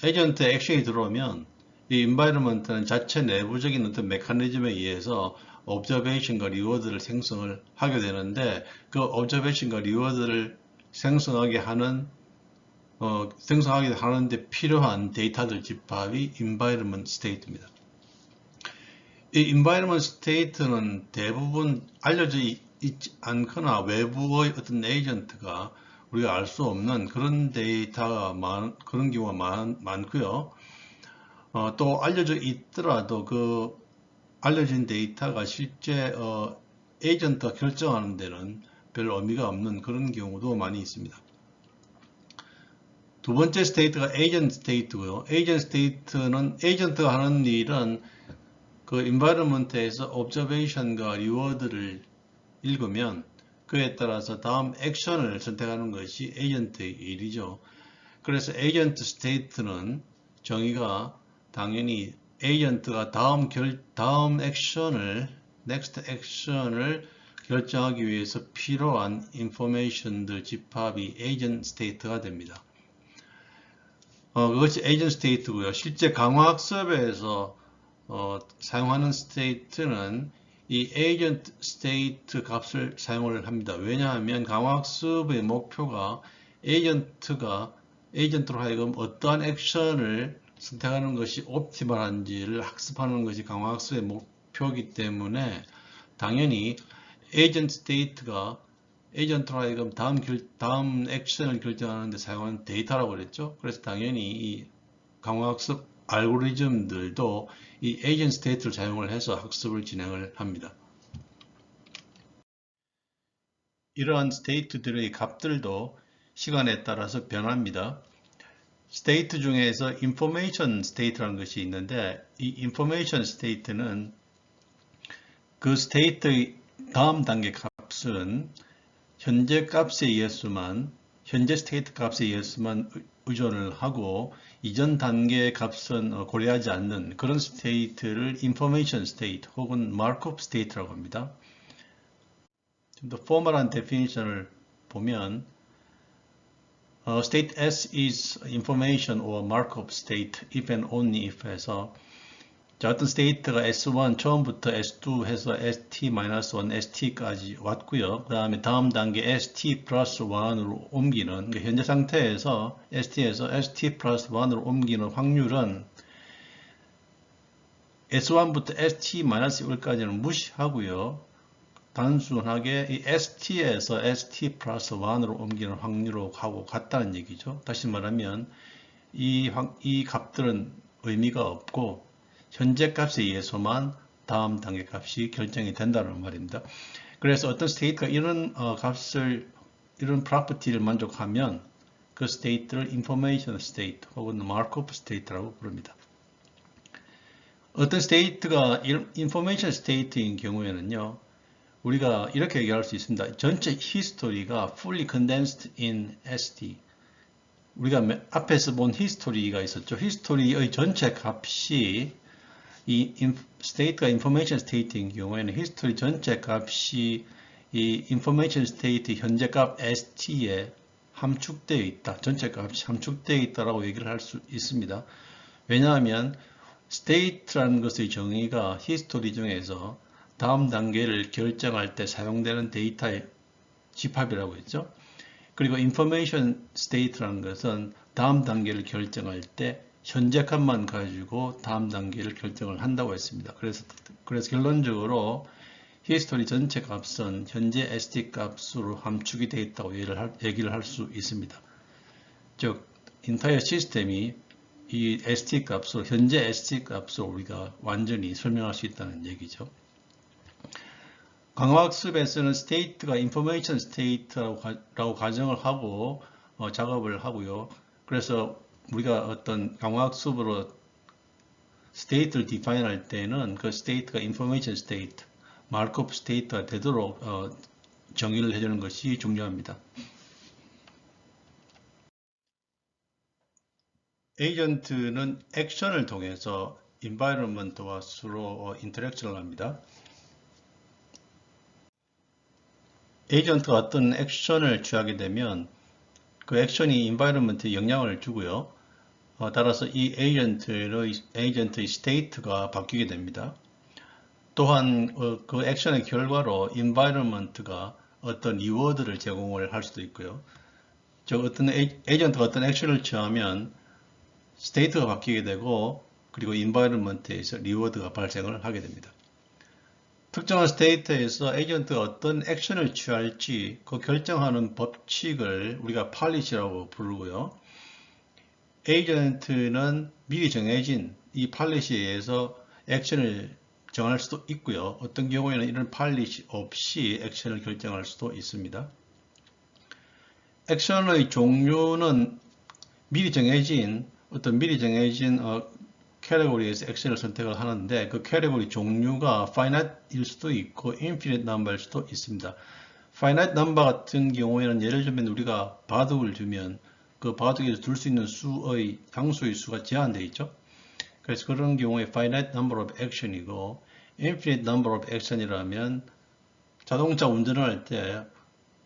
Speaker 1: 에이전트 액션이 들어오면 이 environment는 자체 내부적인 어떤 메커니즘에 의해서 observation과 리워드를 생성을 하게 되는데 그 observation과 리워드를 생성하게 하는데 필요한 데이터들 집합이 environment state입니다. 이 environment state는 대부분 알려져 있지 않거나 외부의 어떤 에이전트가 우리가 알 수 없는 그런 그런 경우가 많고요. 또 알려져 있더라도 그 알려진 데이터가 실제 에이전트가 결정하는 데는 별 의미가 없는 그런 경우도 많이 있습니다. 두 번째 스테이트가 에이전트 스테이트고요. 에이전트 스테이트는 에이전트가 하는 일은 그 environment에서 observation과 reward를 읽으면 그에 따라서 다음 액션을 선택하는 것이 에이전트의 일이죠. 그래서 에이전트 스테이트는 정의가 당연히 에이전트가 다음 액션을 next 액션을 결정하기 위해서 필요한 인포메이션들 집합이 에이전트 스테이트가 됩니다. 그것이 에이전트 스테이트고요. 실제 강화학습에서 사용하는 스테이트는 이 에이전트 스테이트 값을 사용을 합니다. 왜냐하면 강화학습의 목표가 에이전트로 하여금 어떠한 액션을 선택하는 것이 옵티멀한지를 학습하는 것이 강화학습의 목표이기 때문에 당연히 에이전트 스테이트가 에이전트로 하여금 다음 액션을 결정하는 데 사용하는 데이터라고 그랬죠. 그래서 당연히 이 강화학습 알고리즘들도 이 에이전트 스테이트를 사용을 해서 학습을 진행을 합니다. 이러한 스테이트들의 값들도 시간에 따라서 변합니다. 스테이트 중에서 인포메이션 스테이트라는 것이 있는데 이 인포메이션 스테이트는 그 스테이트의 다음 단계 값은 현재 스테이트 값에 의해서만 의존을 하고 이전 단계의 값은 고려하지 않는 그런 스테이트를 인포메이션 스테이트 혹은 마크업 스테이트라고 합니다. 좀 더 포멀한 데피니션을 보면 state S is information or markup state if and only if 해서 자, 어떤 스테이트가 S1 처음부터 S2 해서 ST-1, ST까지 왔고요. 그 다음에 다음 단계 ST 플러스 1으로 옮기는 현재 상태에서 ST에서 ST 플러스 1으로 옮기는 확률은 S1부터 ST-1까지는 무시하고요. 단순하게 이 ST에서 ST 플러스 1으로 옮기는 확률하고 같다는 얘기죠. 다시 말하면 이 값들은 의미가 없고 현재 값에 의해서만 다음 단계 값이 결정이 된다는 말입니다. 그래서 어떤 스테이트가 이런 이런 프로퍼티를 만족하면 그 스테이트를 인포메이션 스테이트 혹은 마크업 스테이트라고 부릅니다. 어떤 스테이트가 인포메이션 스테이트인 경우에는요, 우리가 이렇게 얘기할 수 있습니다. 전체 히스토리가 fully condensed in ST. 우리가 앞에서 본 히스토리가 있었죠. 히스토리의 전체 값이 이 스테이트가 인포메이션 스테이트인 경우에는 히스토리 전체 값이 이 인포메이션 스테이트 현재 값 ST에 함축되어 있다. 전체 값이 함축되어 있다라고 얘기를 할 수 있습니다. 왜냐하면 스테이트라는 것의 정의가 히스토리 중에서 다음 단계를 결정할 때 사용되는 데이터의 집합이라고 했죠. 그리고 인포메이션 스테이트라는 것은 다음 단계를 결정할 때 현재 값만 가지고 다음 단계를 결정을 한다고 했습니다. 그래서 결론적으로 히스토리 전체 값은 현재 ST 값으로 함축이 되어 있다고 얘기를 할 수 있습니다. 즉, 인타이어 시스템이 이 ST 값으로, 현재 ST 값으로 우리가 완전히 설명할 수 있다는 얘기죠. 강화학습에서는 스테이트가 인포메이션 스테이트라고 가정을 하고 작업을 하고요. 그래서 우리가 어떤 강화학습으로 스테이트를 디파인할 때는 그 스테이트가 인포메이션 스테이트 마크업 스테이트가 되도록 정의를 해주는 것이 중요합니다. 에이전트는 액션을 통해서 environment와 서로 인터랙션을 합니다. 에이전트가 어떤 액션을 취하게 되면 그 액션이 environment에 영향을 주고요. 따라서 이 에이전트의 스테이트가 바뀌게 됩니다. 또한 그 액션의 결과로 environment가 어떤 리워드를 제공을 할 수도 있고요. 즉 어떤 에이전트가 어떤 액션을 취하면 스테이트가 바뀌게 되고 그리고 environment에서 리워드가 발생을 하게 됩니다. 특정한 스테이트에서 에이전트가 어떤 액션을 취할지 그 결정하는 법칙을 우리가 팔릿이라고 부르고요. 에이전트는 미리 정해진 이 팔릿에 의해서 액션을 정할 수도 있고요. 어떤 경우에는 이런 팔릿이 없이 액션을 결정할 수도 있습니다. 액션의 종류는 미리 정해진 캐테고리에서 액션을 선택을 하는데 그 캐테고리 종류가 finite일 수도 있고 infinite number일 수도 있습니다. finite number 같은 경우에는 예를 들면 우리가 바둑을 주면 그 바둑에서 둘 수 있는 수의 양수의 수가 제한되어 있죠. 그래서 그런 경우에 finite number of action이고 infinite number of action이라면 자동차 운전을 할 때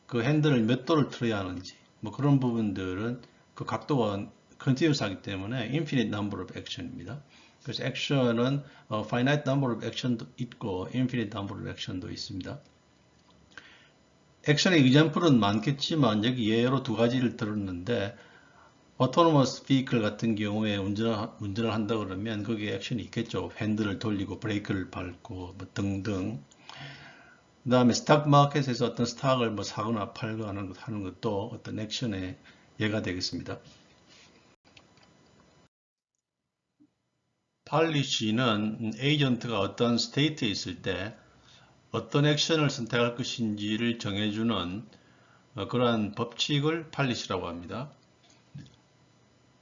Speaker 1: 그 핸들을 몇 도를 틀어야 하는지 뭐 그런 부분들은 그 각도가 continuous 하기 때문에 infinite number of action입니다. 그래서 action은 finite number of action도 있고 infinite number of action도 있습니다. 액션의 example은 많겠지만 여기 예로 두 가지를 들었는데 autonomous vehicle 같은 경우에 운전을 한다 그러면 거기에 액션이 있겠죠. 핸들을 돌리고 브레이크를 밟고 뭐 등등. 그 다음에 스탁 마켓에서 어떤 스탁을 뭐 사거나 팔거나 하는 것도 어떤 액션의 예가 되겠습니다. 팔리시는 에이전트가 어떤 스테이트에 있을 때 어떤 액션을 선택할 것인지를 정해주는 그러한 법칙을 팔리시라고 합니다.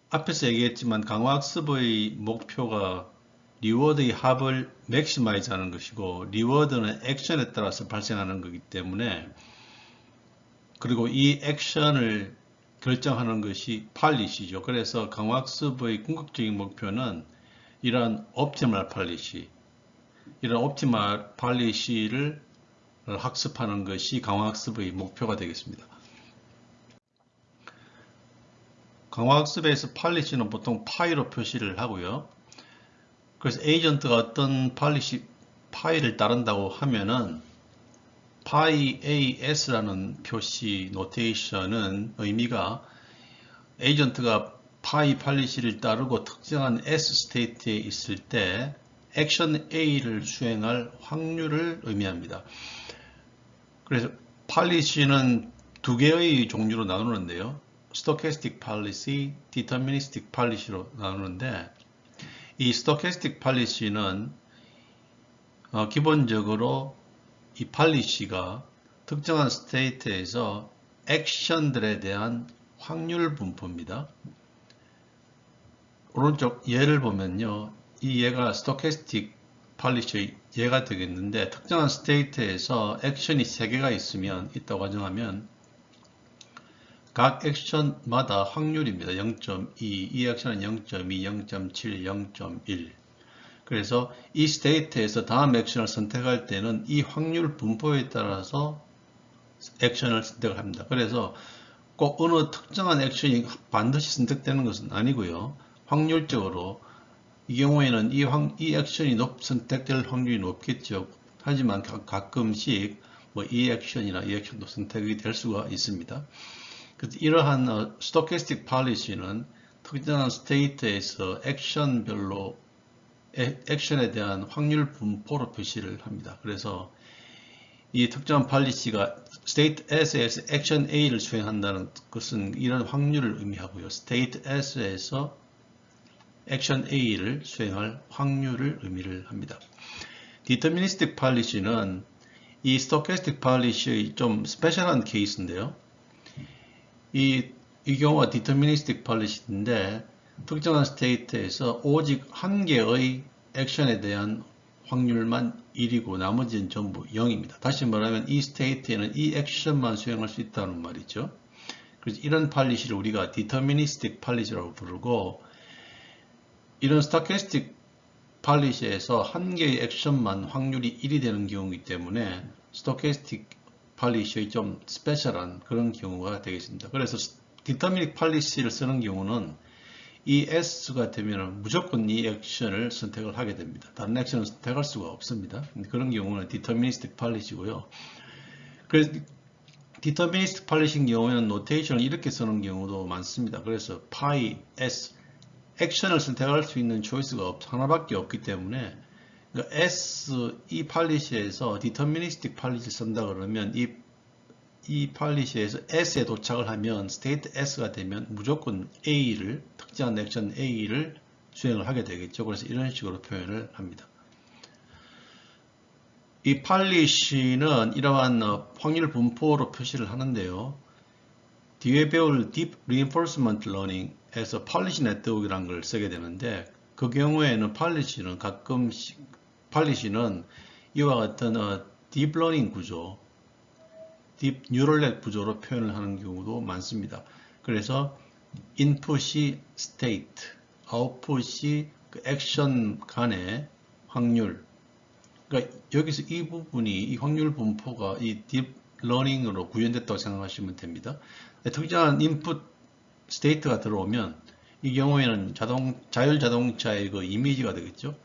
Speaker 1: 앞에서 얘기했지만 강화학습의 목표가 리워드의 합을 맥시마이즈 하는 것이고 리워드는 액션에 따라서 발생하는 것이기 때문에 그리고 이 액션을 결정하는 것이 팔릿이죠. 그래서 강화학습의 궁극적인 목표는 이러한 옵티멀 팔릿을 학습하는 것이 강화학습의 목표가 되겠습니다. 강화학습에서 팔릿은 보통 파이로 표시를 하고요. 그래서 에이전트가 어떤 파이를 따른다고 하면은 파이 AS라는 표시 노테이션은 의미가 에이전트가 파이 팔릿을 따르고 특정한 S 스테이트에 있을 때 액션 A를 수행할 확률을 의미합니다. 그래서 팔릿은 두 개의 종류로 나누는데요. 스토캐스틱 팔릿이 디터미니스틱 팔릿으로 나누는데 이 스토캐스틱 팔리시는 기본적으로 이 팔리시가 특정한 스테이트에서 액션들에 대한 확률 분포입니다. 오른쪽 예를 보면요. 이 예가 스토캐스틱 팔리시의 예가 되겠는데 특정한 스테이트에서 액션이 3개가 있다고 가정하면 각 액션마다 확률입니다. 0.2, 이 액션은 0.2, 0.7, 0.1. 그래서 이 스테이트에서 다음 액션을 선택할 때는 이 확률 분포에 따라서 액션을 선택합니다. 그래서 꼭 어느 특정한 액션이 반드시 선택되는 것은 아니고요. 확률적으로 이 경우에는 이 액션이 선택될 확률이 높겠죠. 하지만 가끔씩 뭐 이 액션이나 이 액션도 선택이 될 수가 있습니다. 이러한 스토캐스틱 팔리시는 특정한 스테이트에서 액션에 대한 확률 분포로 표시를 합니다. 그래서 이 특정한 팔리시가 스테이트 S에서 액션 A를 수행한다는 것은 이런 확률을 의미하고요. 스테이트 S에서 액션 A를 수행할 확률을 의미를 합니다. 디터미니스틱 팔리시는 이 스토캐스틱 팔리시의 좀 스페셜한 케이스인데요. 이 경우가 디터미니스틱 팔릿인데 특정한 스테이트에서 오직 한 개의 액션에 대한 확률만 1이고 나머지는 전부 0입니다. 다시 말하면 이 state에는 이 액션만 수행할 수 있다는 말이죠. 그래서 이런 팔리시를 우리가 deterministic 팔리시라고 부르고, 이런 stochastic 팔리시에서 한 개의 액션만 확률이 1이 되는 경우이기 때문에 stochastic 팔리시의 좀 스페셜한 그런 경우가 되겠습니다. 그래서 deterministic 팔리시를 쓰는 경우는 이 S가 되면 무조건 이 액션을 선택을 하게 됩니다. 다른 액션을 선택할 수가 없습니다. 그런 경우는 deterministic 팔리시고요. 그래서 deterministic 팔리시인 경우에는 노테이션을 이렇게 쓰는 경우도 많습니다. 그래서 pi S, 액션을 선택할 수 있는 초이스가 하나밖에 없기 때문에, 그러니까 S, 이 팔리시에서 deterministic 팔리시를 쓴다 그러면 이 팔리시에서 S에 도착을 하면 state S가 되면 무조건 A를, 특정한 액션 A를 수행을 하게 되겠죠. 그래서 이런 식으로 표현을 합니다. 이 팔리시는 이러한 확률 분포로 표시를 하는데요. 뒤에 배울 Deep Reinforcement Learning에서 팔리시 네트워크라는 걸 쓰게 되는데, 그 경우에는 팔리시는 가끔씩 이와 같은 Deep Learning 구조, Deep Neural Net 구조로 표현을 하는 경우도 많습니다. 그래서 인풋이 state, 아웃풋이 그 액션 간의 확률. 그러니까 여기서 이 부분이, 이 확률 분포가 이 딥 러닝으로 구현됐다고 생각하시면 됩니다. 특정한 인풋 스테이트가 들어오면 이 경우에는 자율자동차의 그 이미지가 되겠죠.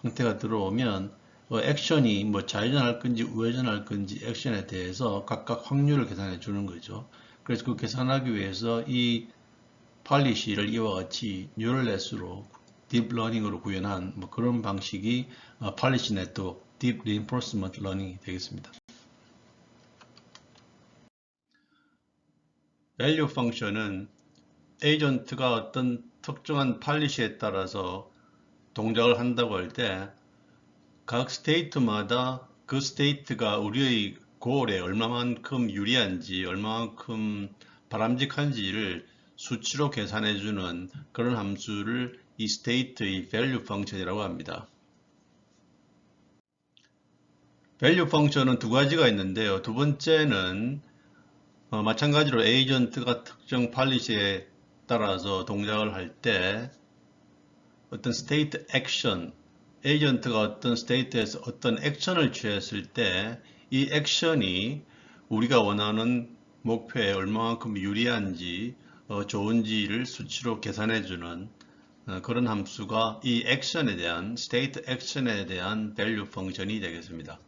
Speaker 1: 형태가 들어오면 액션이 뭐 좌회전할 건지 우회전할 건지 액션에 대해서 각각 확률을 계산해 주는 거죠. 그래서 그 계산하기 위해서 이 팔리시를 이와 같이 뉴럴넷으로 딥러닝으로 구현한 뭐 그런 방식이 팔리시 네트워크, 딥 리인포스먼트 러닝이 되겠습니다. 밸류 펑션은 에이전트가 어떤 특정한 팔리시에 따라서 동작을 한다고 할 때 각 스테이트마다 그 스테이트가 우리의 고을에 얼마만큼 유리한지, 얼마만큼 바람직한지를 수치로 계산해주는 그런 함수를 이 스테이트의 밸류 펑션이라고 합니다. 밸류 펑션은 두 가지가 있는데요. 두 번째는 마찬가지로 에이전트가 특정 팔리시에 따라서 동작을 할 때 어떤 스테이트 액션, 에이전트가 어떤 스테이트에서 어떤 액션을 취했을 때 이 액션이 우리가 원하는 목표에 얼마만큼 유리한지 좋은지를 수치로 계산해주는 그런 함수가 이 액션에 대한, 스테이트 액션에 대한 밸류 펑션이 되겠습니다.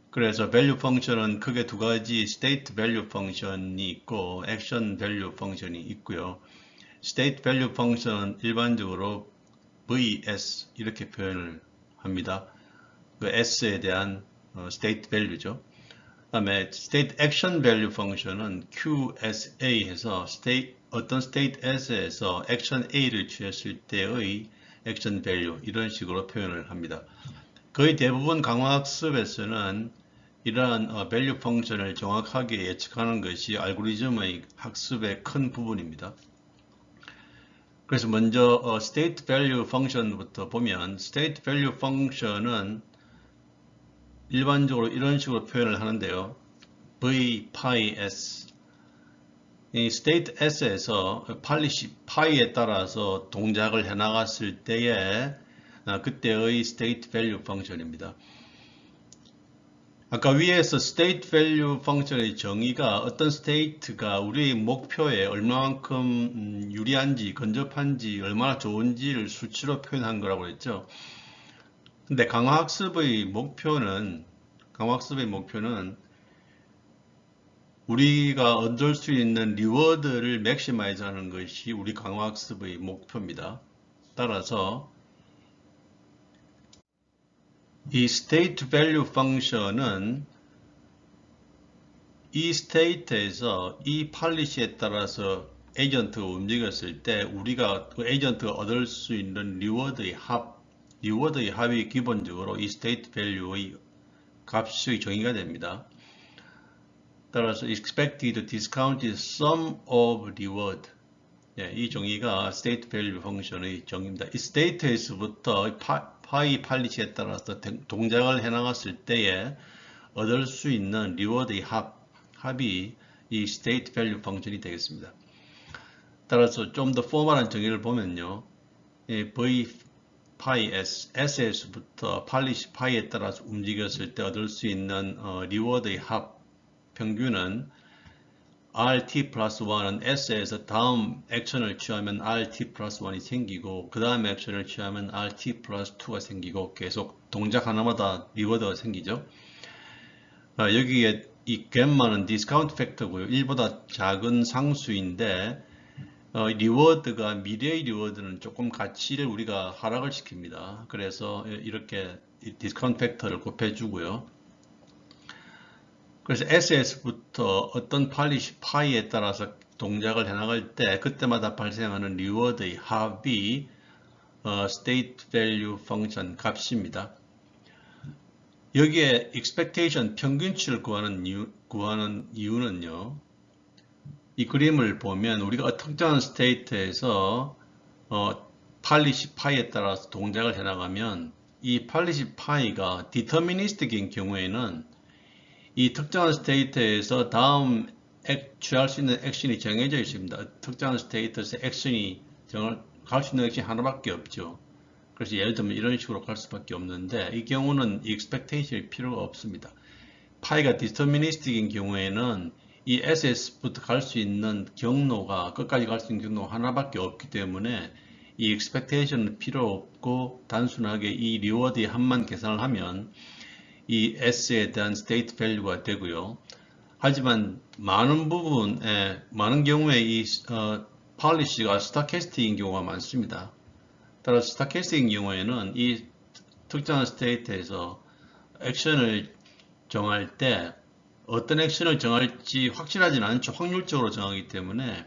Speaker 1: 그래서 밸류 펑션은 크게 두 가지 스테이트 밸류 펑션이 있고 액션 밸류 펑션이 있고요. 스테이트 밸류 펑션은 일반적으로 VS 이렇게 표현을 합니다. 그 S에 대한 state value죠. 그다음에 state action value 펑션은 QSA 해서 어떤 state S에서 action A를 취했을 때의 action value 이런 식으로 표현을 합니다. 거의 대부분 강화학습에서는 이러한 value 펑션을 정확하게 예측하는 것이 알고리즘의 학습의 큰 부분입니다. 그래서 먼저 state value function부터 보면 state value function은 일반적으로 이런 식으로 표현을 하는데요. V, pi, s. 이 state s에서 팔리시 pi에 따라서 동작을 해나갔을 때에 그때의 state value function입니다. 아까 위에서 state value function의 정의가 어떤 state가 우리의 목표에 얼마만큼 유리한지, 근접한지, 얼마나 좋은지를 수치로 표현한 거라고 했죠. 근데 강화학습의 목표는 우리가 얻을 수 있는 리워드를 맥시마이즈 하는 것이 우리 강화학습의 목표입니다. 따라서 이 state value function은 이 state에서 이 팔리시에 따라서 에이전트가 움직였을 때 우리가 그 에이전트가 얻을 수 있는 리워드의 합이 기본적으로 이 state value의 값의 정의가 됩니다. 따라서 expected discounted sum of reward. 이 정의가 state value function의 정의입니다. 이 state에서부터 파이 팔리시에 따라서 동작을 해나갔을 때에 얻을 수 있는 리워드의 합이 이 state value 펑션이 되겠습니다. 따라서 좀 더 포멀한 정의를 보면요. v 파이 s에서부터 팔리시 파이에 따라서 움직였을 때 얻을 수 있는 리워드의 합 평균은 rt 플러스 1은 s에서 다음 액션을 취하면 rt 플러스 1이 생기고 그 다음 액션을 취하면 rt 플러스 2가 생기고 계속 동작 하나마다 리워드가 생기죠. 여기에 이 갬마는 디스카운트 팩터고요. 1보다 작은 상수인데 리워드가 미래의 리워드는 조금 가치를 우리가 하락을 시킵니다. 그래서 이렇게 디스카운트 팩터를 곱해주고요. 그래서 SS부터 어떤 팔리시 파이에 따라서 동작을 해나갈 때 그때마다 발생하는 리워드의 합이 state value function 값입니다. 여기에 expectation 평균치를 구하는 이유는요. 이 그림을 보면 우리가 특정한 스테이트에서 팔리시 파이에 따라서 동작을 해나가면 이 팔리시 파이가 디터미니스틱인 경우에는 이 특정한 스테이트에서 다음 취할 수 있는 액션이 정해져 있습니다. 특정한 스테이트에서 액션이 갈 수 있는 액션이 하나밖에 없죠. 그래서 예를 들면 이런 식으로 갈 수밖에 없는데 이 경우는 expectation이 필요가 없습니다. 파이가 디터미니스틱인 경우에는 이 SS부터 갈 수 있는 경로가 끝까지 갈 수 있는 경로가 하나밖에 없기 때문에 이 expectation은 필요 없고 단순하게 이 리워드의 합만 계산을 하면 이 S에 대한 state value가 되고요. 하지만 많은 경우에 이 policy가 스타캐스틱인 경우가 많습니다. 따라서 스타캐스틱인 경우에는 이 특정한 스테이트에서 액션을 정할 때 어떤 액션을 정할지 확실하지는 않죠. 확률적으로 정하기 때문에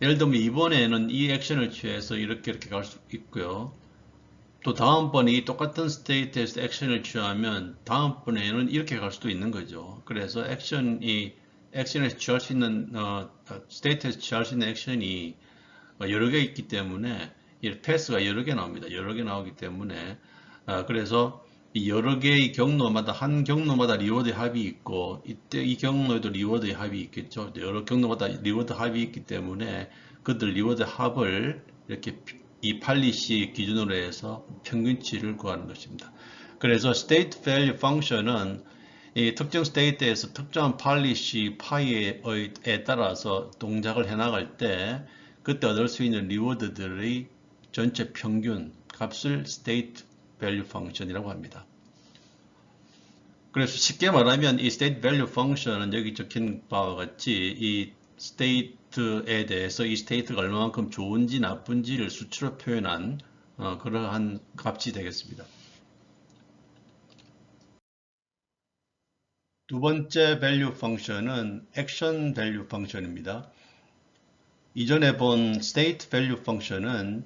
Speaker 1: 예를 들면 이번에는 이 액션을 취해서 이렇게 갈 수 있고요. 또 다음번에 이 똑같은 스테이트에서 액션을 취하면 다음번에는 이렇게 갈 수도 있는 거죠. 그래서 액션에서 취할 수 있는 스테이트에서 취할 수 있는 액션이 여러 개 있기 때문에 이 패스가 여러 개 나옵니다. 여러 개 나오기 때문에 그래서 이 여러 개의 경로마다 한 경로마다 리워드 합이 있고 이때 이 경로에도 리워드의 합이 있겠죠. 여러 경로마다 리워드 합이 있기 때문에 그들 리워드 합을 이렇게 이 팔리시 기준으로 해서 평균치를 구하는 것입니다. 그래서 state value function은 이 특정 스테이트에서 특정한 팔리시 파이에 따라서 동작을 해나갈 때 그때 얻을 수 있는 리워드들의 전체 평균 값을 state value function이라고 합니다. 그래서 쉽게 말하면 이 state value function은 여기 적힌 바와 같이 이 state에 대해서 이 state가 얼마만큼 좋은지 나쁜지를 수치로 표현한 그러한 값이 되겠습니다. 두 번째 value function은 action value function입니다. 이전에 본 state value function은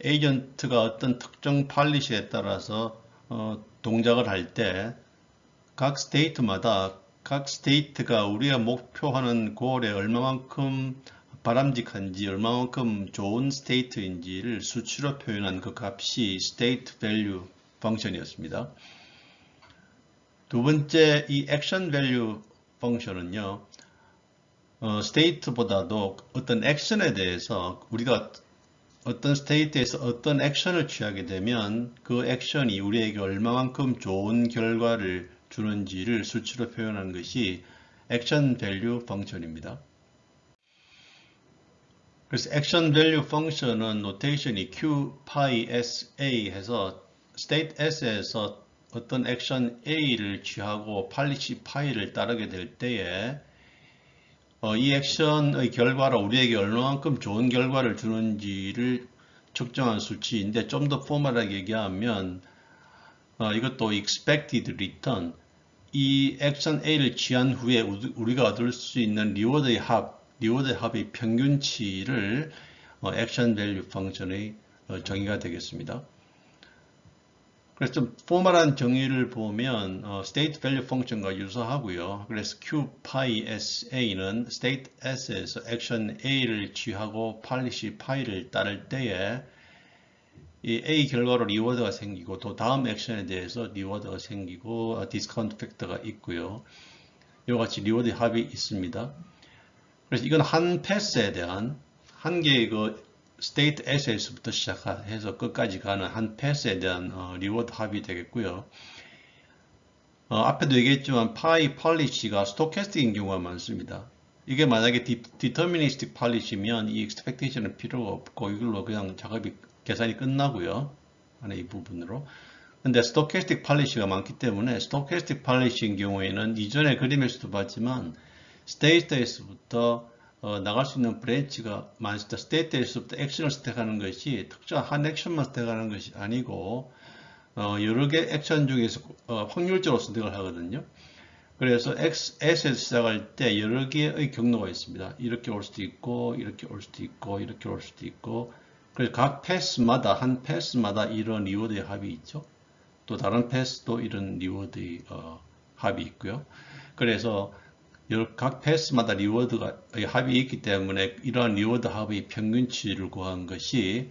Speaker 1: 에이전트가 어떤 특정 팔리시에 따라서 동작을 할 때 각 스테이트마다 각 스테이트가 우리가 목표하는 골에 얼마만큼 바람직한지 얼마만큼 좋은 스테이트인지를 수치로 표현한 그 값이 state value 펑션이었습니다. 두 번째 이 action value 펑션은요. 스테이트보다도 어떤 액션에 대해서 우리가 어떤 스테이트에서 어떤 액션을 취하게 되면 그 액션이 우리에게 얼마만큼 좋은 결과를 주는지를 수치로 표현하는 것이 액션 밸류 펑션입니다. 그래서 액션 밸류 펑션은 노테이션이 Q, Pi, SA 해서 state S에서 어떤 액션 A를 취하고 팔리시 Pi를 따르게 될 때에 이 액션의 결과로 우리에게 얼마만큼 좋은 결과를 주는지를 측정한 수치인데 좀 더 포멀하게 얘기하면 이것도 expected return 이 액션 A를 취한 후에 우리가 얻을 수 있는 리워드의 합의 평균치를 액션 밸류 펑션의 정의가 되겠습니다. 그래서 좀 포멀한 정의를 보면 state value 펑션과 유사하고요. 그래서 Q, Pi, SA는 state S에서 액션 A를 취하고 팔리시 Pi를 따를 때에 이 A 결과로 리워드가 생기고 또 다음 액션에 대해서 리워드가 생기고 디스카운트 팩터가 있고요. 이와 같이 리워드 합이 있습니다. 그래서 이건 한 패스에 대한 한 개의 그 스테이트 SS부터 시작해서 끝까지 가는 한 패스에 대한 리워드 합이 되겠고요. 앞에도 얘기했지만 파이 폴리시가 스토캐스틱인 경우가 많습니다. 이게 만약에 디터미니스틱 폴리시면 이 expectation은 필요가 없고 이걸로 그냥 작업이 계산이 끝나고요. 안에 이 부분으로. 근데 스토캐스틱 폴리시가 많기 때문에 스토캐스틱 폴리시인 경우에는 이전에 그림에서도 봤지만 스테이트에서부터 나갈 수 있는 브랜치가 많습니다. 스테이트에서부터 액션을 스택하는 것이 특정한 한 액션만 스택하는 것이 아니고 여러 개 액션 중에서 확률적으로 선택을 하거든요. 그래서 S에서 시작할 때 여러 개의 경로가 있습니다. 이렇게 올 수도 있고, 이렇게 올 수도 있고, 이렇게 올 수도 있고. 그래서 각 패스마다, 한 패스마다 이런 리워드의 합이 있죠. 또 다른 패스도 이런 리워드의 합이 있고요. 그래서 각 패스마다 리워드가 합이 있기 때문에 이러한 리워드 합의 평균치를 구한 것이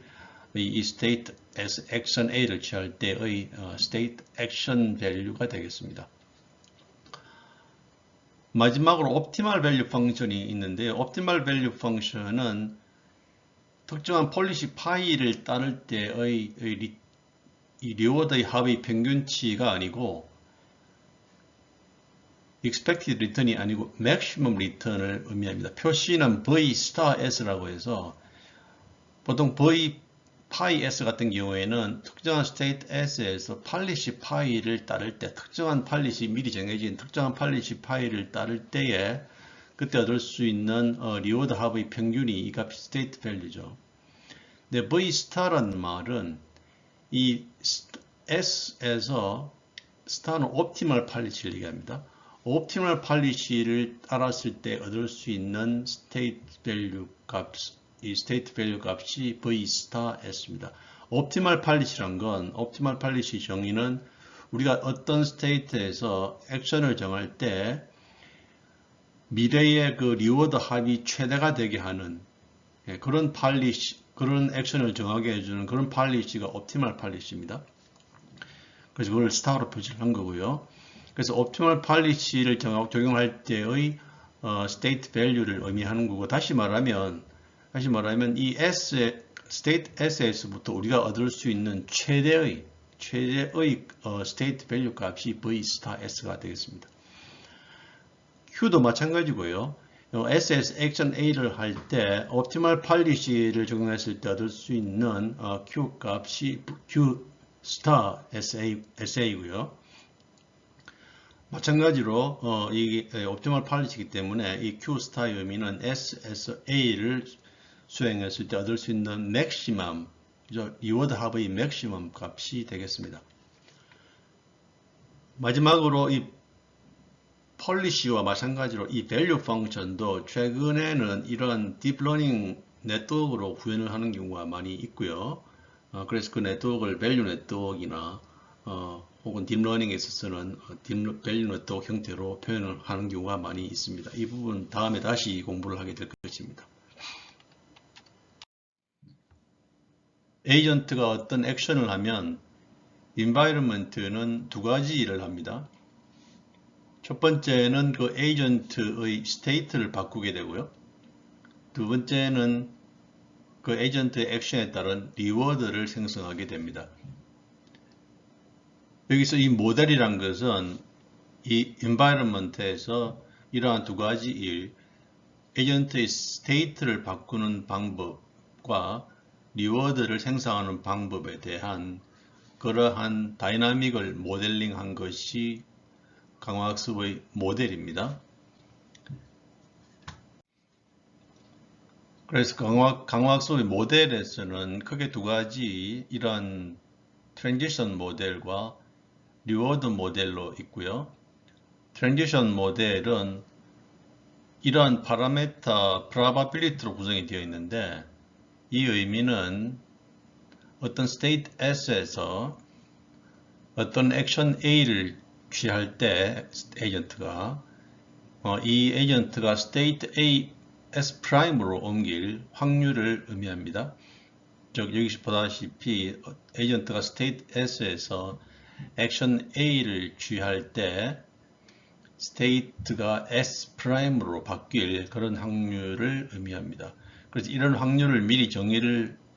Speaker 1: 이 state as action A를 취할 때의 state action value가 되겠습니다. 마지막으로 optimal value 펑션이 있는데요. optimal value 펑션은 특정한 폴리시 파이를 따를 때의 이 리워드의 합의 평균치가 아니고 expected return이 아니고 maximum return을 의미합니다. 표시는 V star S라고 해서 보통 V 파이 S 같은 경우에는 특정한 state S에서 팔리시 파이를 따를 때 특정한 팔리시 미리 정해진 특정한 팔리시 파이를 따를 때에 그때 얻을 수 있는 리워드 합의 평균이 이 값이 state value죠. 근데 V star라는 말은 이 S에서 star는 optimal 팔리시를 얘기합니다. optimal 팔리시를 따랐을 때 얻을 수 있는 state value 값 이 state value 값이 V star S입니다. 옵티멀 팔리시란 건 옵티멀 팔리시 정의는 우리가 어떤 state에서 액션을 정할 때 미래의 그 리워드 합이 최대가 되게 하는 그런 팔리시, 그런 액션을 정하게 해주는 그런 팔리시가 옵티멀 팔리시입니다. 그래서 그걸 스타로 표시를 한 거고요. 그래서 옵티멀 팔리시를 적용할 때의 state value를 의미하는 거고 다시 말하면 이 state S에서부터 우리가 얻을 수 있는 최대의 state value 값이 V star S가 되겠습니다. Q도 마찬가지고요. SS 액션 A를 할 때 optimal policy를 적용했을 때 얻을 수 있는 Q 값이 Q star SA고요. 마찬가지로 이게 optimal policy이기 때문에 이 Q star의 의미는 SSA를 수행했을 때 얻을 수 있는 맥시멈, 리워드 합의 맥시멈 값이 되겠습니다. 마지막으로 이 폴리시와 마찬가지로 이 밸류 펑션도 최근에는 이런 딥러닝 네트워크로 구현을 하는 경우가 많이 있고요. 그래서 그 네트워크를 밸류 네트워크이나 혹은 딥러닝에 있어서는 밸류 네트워크 형태로 표현을 하는 경우가 많이 있습니다. 이 부분 다음에 다시 공부를 하게 될 것입니다. 에이전트가 어떤 액션을 하면 environment는 두 가지 일을 합니다. 첫 번째는 그 에이전트의 state를 바꾸게 되고요. 두 번째는 그 에이전트의 액션에 따른 리워드를 생성하게 됩니다. 여기서 이 모델이란 것은 이 environment에서 이러한 두 가지 일, 에이전트의 state를 바꾸는 방법과 리워드를 생성하는 방법에 대한 그러한 다이나믹을 모델링한 것이 강화학습의 모델입니다. 그래서 강화학습의 모델에서는 크게 두 가지 이러한 트랜지션 모델과 리워드 모델로 있고요. 트랜지션 모델은 이러한 파라메터 probability로 구성이 되어 있는데 이 의미는 어떤 state S에서 어떤 액션 A를 취할 때 에이전트가 이 에이전트가 state A S''으로 옮길 확률을 의미합니다. 여기서 보다시피 에이전트가 스테이트 S에서 액션 A를 취할 때 스테이트가 S 프라임으로 바뀔 그런 확률을 의미합니다. 그래서 이런 확률을 미리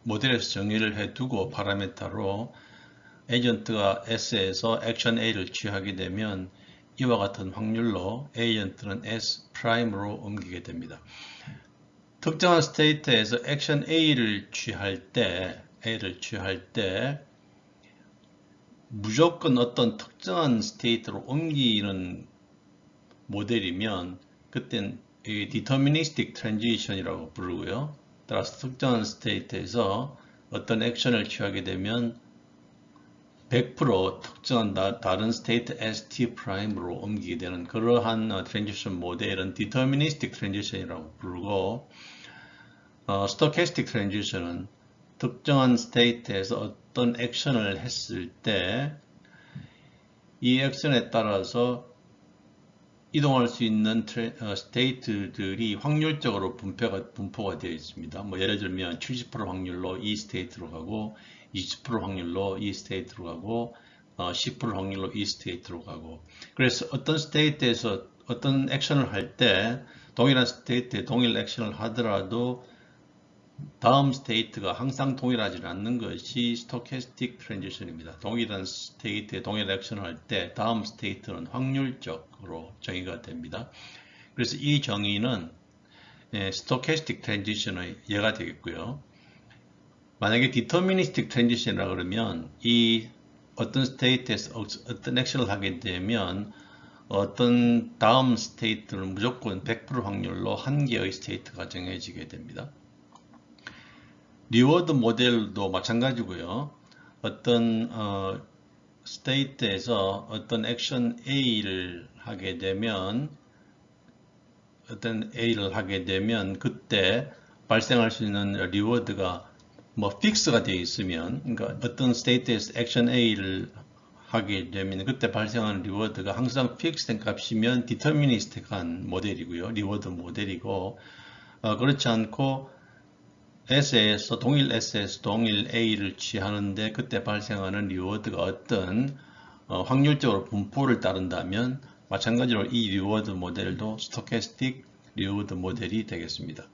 Speaker 1: 모델에서 정의를 해두고 파라메타로 에이전트가 S에서 액션 A를 취하게 되면 이와 같은 확률로 에이전트는 S 프라임으로 옮기게 됩니다. 특정한 스테이트에서 액션 A를 취할 때 무조건 어떤 특정한 스테이트로 옮기는 모델이면 그땐 deterministic transition이라고 부르고요. 따라서 특정한 스테이트에서 어떤 액션을 취하게 되면 100% 특정한 다른 스테이트 ST'으로 옮기게 되는 그러한 트랜지션 모델은 deterministic transition이라고 부르고 stochastic transition은 특정한 스테이트에서 어떤 액션을 했을 때 이 액션에 따라서 이동할 수 있는 스테이트들이 확률적으로 분포가 되어 있습니다. 뭐 예를 들면 70% 확률로 이 스테이트로 가고 20% 확률로 이 스테이트로 가고 10% 확률로 이 스테이트로 가고 그래서 어떤 스테이트에서 어떤 액션을 할 때 동일한 스테이트에 동일 액션을 하더라도 다음 스테이트가 항상 동일하지 않는 것이 스토캐스틱 트랜지션입니다. 동일한 스테이트에 동일 액션을 할 때 다음 스테이트는 확률적으로 정의가 됩니다. 그래서 이 정의는 스토캐스틱 트랜지션의 예가 되겠고요. 만약에 디터미니스틱 트랜지션이라 그러면 이 어떤 스테이트에서 어떤 액션을 하게 되면 어떤 다음 스테이트는 무조건 100% 확률로 한 개의 스테이트가 정해지게 됩니다. 리워드 모델도 마찬가지고요. 어떤 스테이트에서 어떤 액션 A를 하게 되면 그때 발생할 수 있는 리워드가 뭐 픽스가 되어 있으면 그러니까 어떤 스테이트에서 액션 A를 하게 되면 그때 발생하는 리워드가 항상 픽스된 값이면 디터미니스틱한 모델이고요. 리워드 모델이고 그렇지 않고 동일 S에서 동일 A를 취하는데 그때 발생하는 리워드가 어떤 확률적으로 분포를 따른다면 마찬가지로 이 리워드 모델도 스토캐스틱 리워드 모델이 되겠습니다.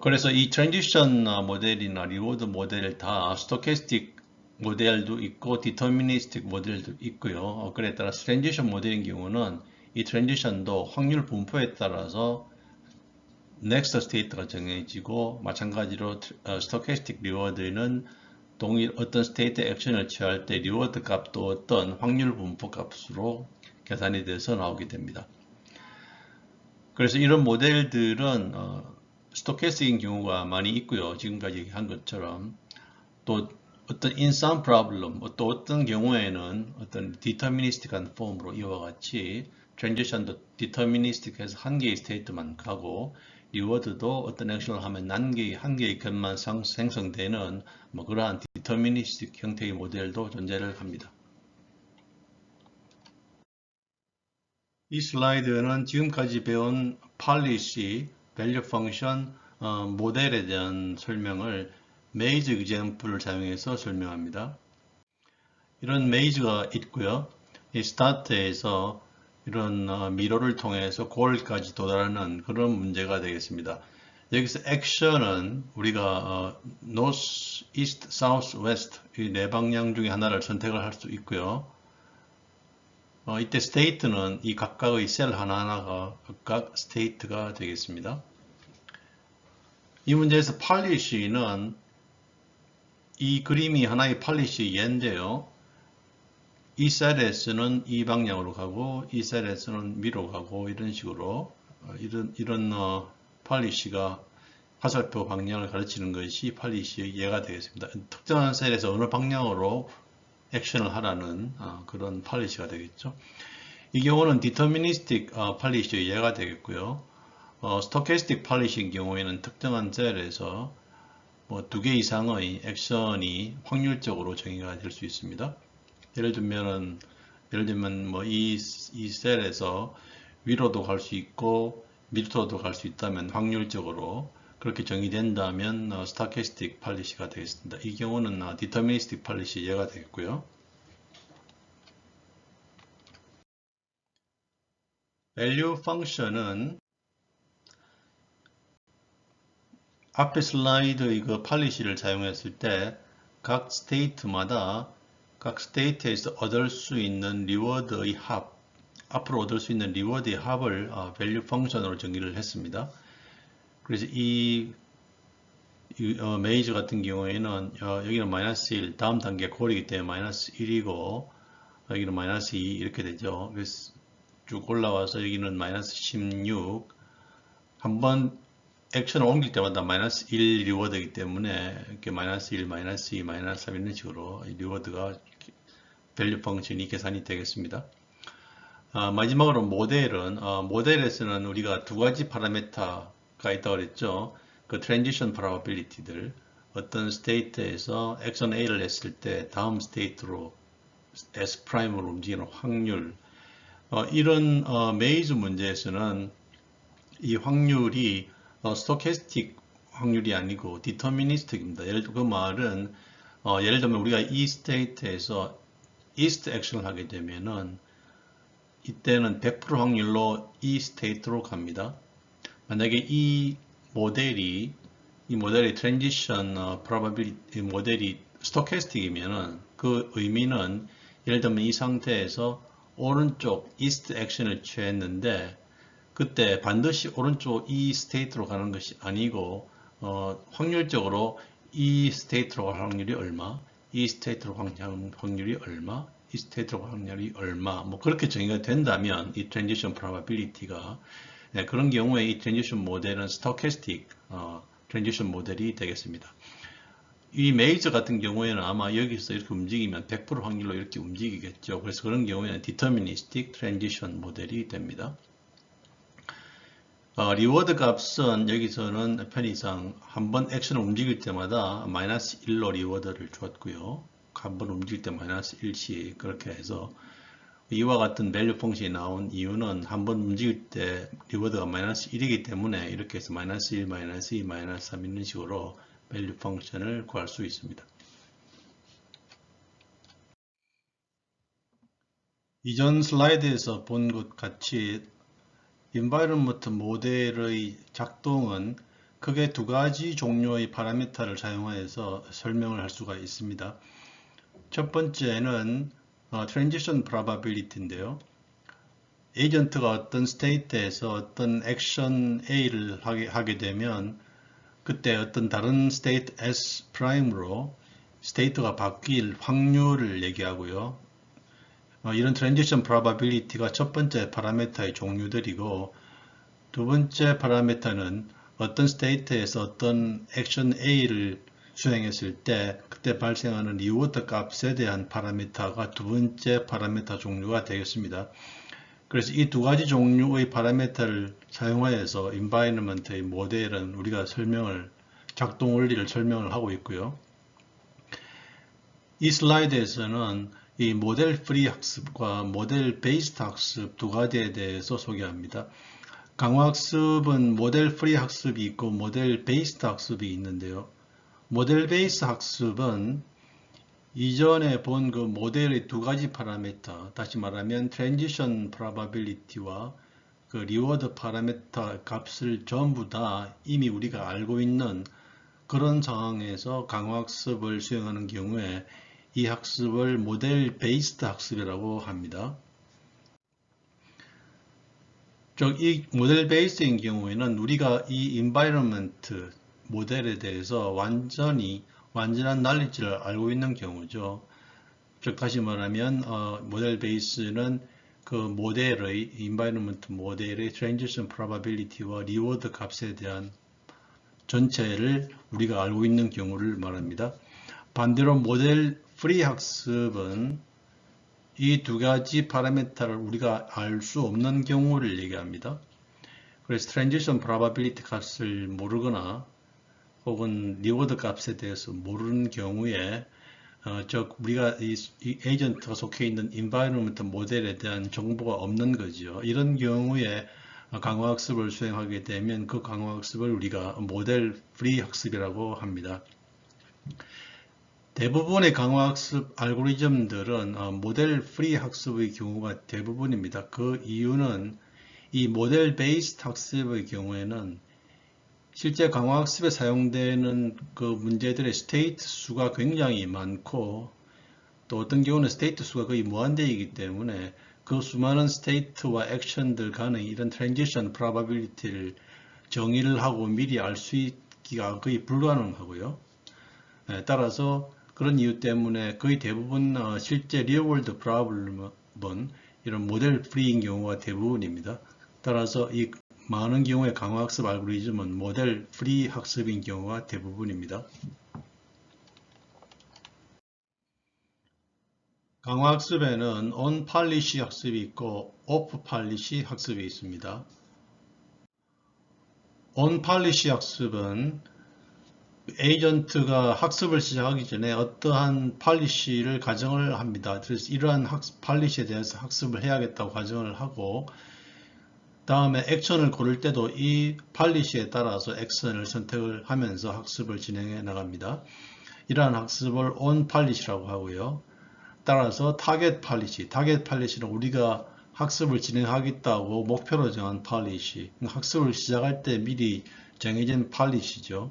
Speaker 1: 그래서 이 트랜지션 모델이나 리워드 모델 다 스토캐스틱 모델도 있고 디터미니스틱 모델도 있고요. 그래 따라 트랜지션 모델인 경우는 이 트랜지션도 확률 분포에 따라서 넥스트 스테이트가 정해지고 마찬가지로 스토캐스틱 리워드는 어떤 스테이트 액션을 취할 때 리워드 값도 어떤 확률 분포 값으로 계산이 돼서 나오게 됩니다. 그래서 이런 모델들은 스토캐스틱인 경우가 많이 있고요. 지금까지 얘기한 것처럼 또 어떤 in some problem, 또 어떤 경우에는 어떤 deterministic한 폼으로 이와 같이 transition도 deterministic해서 한 개의 스테이트만 가고 리워드도 어떤 액션을 하면 한 개의 값만 생성되는 뭐 그러한 deterministic 형태의 모델도 존재를 합니다. 이 슬라이드는 지금까지 배운 policy, value function, 모델에 대한 설명을 메이즈 example을 사용해서 설명합니다. 이런 메이즈가 있고요. 이 스타트에서 이런 미로를 통해서 골까지 도달하는 그런 문제가 되겠습니다. 여기서 액션은 우리가 north, east, south, west 이 네 방향 중에 하나를 선택을 할 수 있고요. 이때 state는 이 각각의 셀 하나하나가 각각 state가 되겠습니다. 이 문제에서 policy는 이 그림이 하나의 policy 예인데요. 이 셀에서는 이 방향으로 가고 이 셀에서는 위로 가고 이런 식으로 이런 policy가 화살표 방향을 가르치는 것이 policy의 예가 되겠습니다. 특정한 셀에서 어느 방향으로 액션을 하라는 그런 policy가 되겠죠. 이 경우는 deterministic policy의 예가 되겠고요. stochastic policy인 경우에는 특정한 셀에서 뭐 2개 이상의 액션이 확률적으로 정의가 될 수 있습니다. 예를 들면 뭐 이 셀에서 위로도 갈 수 있고 밑으로도 갈 수 있다면 확률적으로 그렇게 정의된다면 스토캐스틱 팔리시가 되겠습니다. 이 경우는 디터미니스틱 팔리시 이해가 되겠고요. value 펑션은 앞에 슬라이드의 그 팔리시를 사용했을 때 각 스테이트마다 각 스테이트에서 얻을 수 있는 리워드의 합, 앞으로 얻을 수 있는 리워드의 합을 value 펑션으로 정의를 했습니다. 그래서 이 메이저 같은 경우에는 여기는 마이너스 1, 다음 단계 골이기 때문에 마이너스 1이고 여기는 마이너스 2 이렇게 되죠. 그래서 쭉 올라와서 여기는 마이너스 16, 한번 액션을 옮길 때마다 마이너스 1 리워드이기 때문에 이렇게 마이너스 1, 마이너스 2, 마이너스 3 이런 식으로 리워드가 밸류 펑션이 계산이 되겠습니다. 마지막으로 모델은 모델에서는 우리가 두 가지 파라미터가 있다고 그랬죠. 그 트랜지션 프로바빌리티들, 어떤 스테이트에서 액션 A를 했을 때 다음 스테이트로 S'으로 움직이는 확률, 이런 메이즈 문제에서는 이 확률이 스토캐스틱 확률이 아니고 디터미니스틱입니다. 그 말은 예를 들면 우리가 이 스테이트에서 이스트 액션을 하게 되면은 이때는 100% 확률로 이 스테이트로 갑니다. 만약에 이 모델이 트랜지션 프로바빌리티 모델이 스토캐스틱이면은 그 의미는 예를 들면 이 상태에서 오른쪽 이스트 액션을 취했는데 그때 반드시 오른쪽 이 스테이트로 가는 것이 아니고 확률적으로 이 스테이트로 갈 확률이 얼마, 이 스테이트로 갈 확률이 얼마, 이 스테이트로 갈 확률이 얼마, 뭐 그렇게 정의가 된다면 이 트랜지션 프로바빌리티가 그런 경우에 이 트랜지션 모델은 스토캐스틱 트랜지션 모델이 되겠습니다. 이 메이저 같은 경우에는 아마 여기서 이렇게 움직이면 100% 확률로 이렇게 움직이겠죠. 그래서 그런 경우에는 디터미니스틱 트랜지션 모델이 됩니다. 리워드 값은 여기서는 편의상 한번 액션을 움직일 때마다 마이너스 1로 리워드를 주었고요. 한번 움직일 때 마이너스 1씩 그렇게 해서 이와 같은 밸류 펑션이 나온 이유는 한번 움직일 때 리워드가 마이너스 1이기 때문에 이렇게 해서 마이너스 1, 마이너스 2, 마이너스 3 이런 식으로 밸류 펑션을 구할 수 있습니다. 이전 슬라이드에서 본 것 같이 environment 모델의 작동은 크게 두 가지 종류의 파라미터를 사용하여서 설명을 할 수가 있습니다. 첫 번째는 transition probability인데요. 에이전트가 어떤 스테이트에서 어떤 액션 A를 하게 되면 그때 어떤 다른 스테이트 S'으로 스테이트가 바뀔 확률을 얘기하고요. 이런 트랜지션 프로바빌리티가 첫 번째 파라미터의 종류들이고 두 번째 파라미터는 어떤 스테이트에서 어떤 액션 A를 수행했을 때 그때 발생하는 리워드 값에 대한 파라미터가 두 번째 파라미터 종류가 되겠습니다. 그래서 이 두 가지 종류의 파라미터를 사용하여서 environment의 모델은 우리가 작동 원리를 설명을 하고 있고요. 이 슬라이드에서는 이 모델 프리 학습과 모델 베이스드 학습 두 가지에 대해서 소개합니다. 강화학습은 모델 프리 학습이 있고 모델 베이스드 학습이 있는데요. 모델 베이스 학습은 이전에 본 그 모델의 두 가지 파라미터, 다시 말하면 트랜지션 프로바빌리티와 그 리워드 파라미터 값을 전부 다 이미 우리가 알고 있는 그런 상황에서 강화학습을 수행하는 경우에 이 학습을 모델 베이스드 학습이라고 합니다. 이 모델 베이스인 경우에는 우리가 이 environment 모델에 대해서 완전한 knowledge를 알고 있는 경우죠. 즉 다시 말하면 모델 베이스는 그 모델의 environment 모델의 transition probability와 reward 값에 대한 전체를 우리가 알고 있는 경우를 말합니다. 반대로 모델 프리 학습은 이 두 가지 파라미터를 우리가 알 수 없는 경우를 얘기합니다. 그래서 트랜지션 프로바빌리티 값을 모르거나 혹은 리워드 값에 대해서 모르는 경우에 즉 우리가 이 에이전트가 속해 있는 environment 모델에 대한 정보가 없는 거죠. 이런 경우에 강화학습을 수행하게 되면 그 강화학습을 우리가 모델 프리 학습이라고 합니다. 대부분의 강화학습 알고리즘들은 모델 프리 학습의 경우가 대부분입니다. 그 이유는 이 모델 베이스드 학습의 경우에는 실제 강화학습에 사용되는 그 문제들의 스테이트 수가 굉장히 많고 또 어떤 경우는 스테이트 수가 거의 무한대이기 때문에 그 수많은 스테이트와 액션들 간의 이런 트랜지션 프로바빌리티를 정의를 하고 미리 알 수 있기가 거의 불가능하고요. 따라서 그런 이유 때문에 거의 대부분 실제 리얼월드 프로블럼은 이런 모델 프리인 경우가 대부분입니다. 따라서 이 많은 경우에 강화학습 알고리즘은 모델 프리 학습인 경우가 대부분입니다. 강화학습에는 on policy 학습이 있고 off policy 학습이 있습니다. on policy 학습은 에이전트가 학습을 시작하기 전에 어떠한 팔리시를 가정을 합니다. 그래서 이러한 팔리시에 대해서 학습을 해야겠다고 가정을 하고 다음에 액션을 고를 때도 이 팔리시에 따라서 액션을 선택을 하면서 학습을 진행해 나갑니다. 이러한 학습을 on 팔리시라고 하고요. 따라서 타겟 팔리시는 우리가 학습을 진행하겠다고 목표로 정한 팔리시, 학습을 시작할 때 미리 정해진 팔리시죠.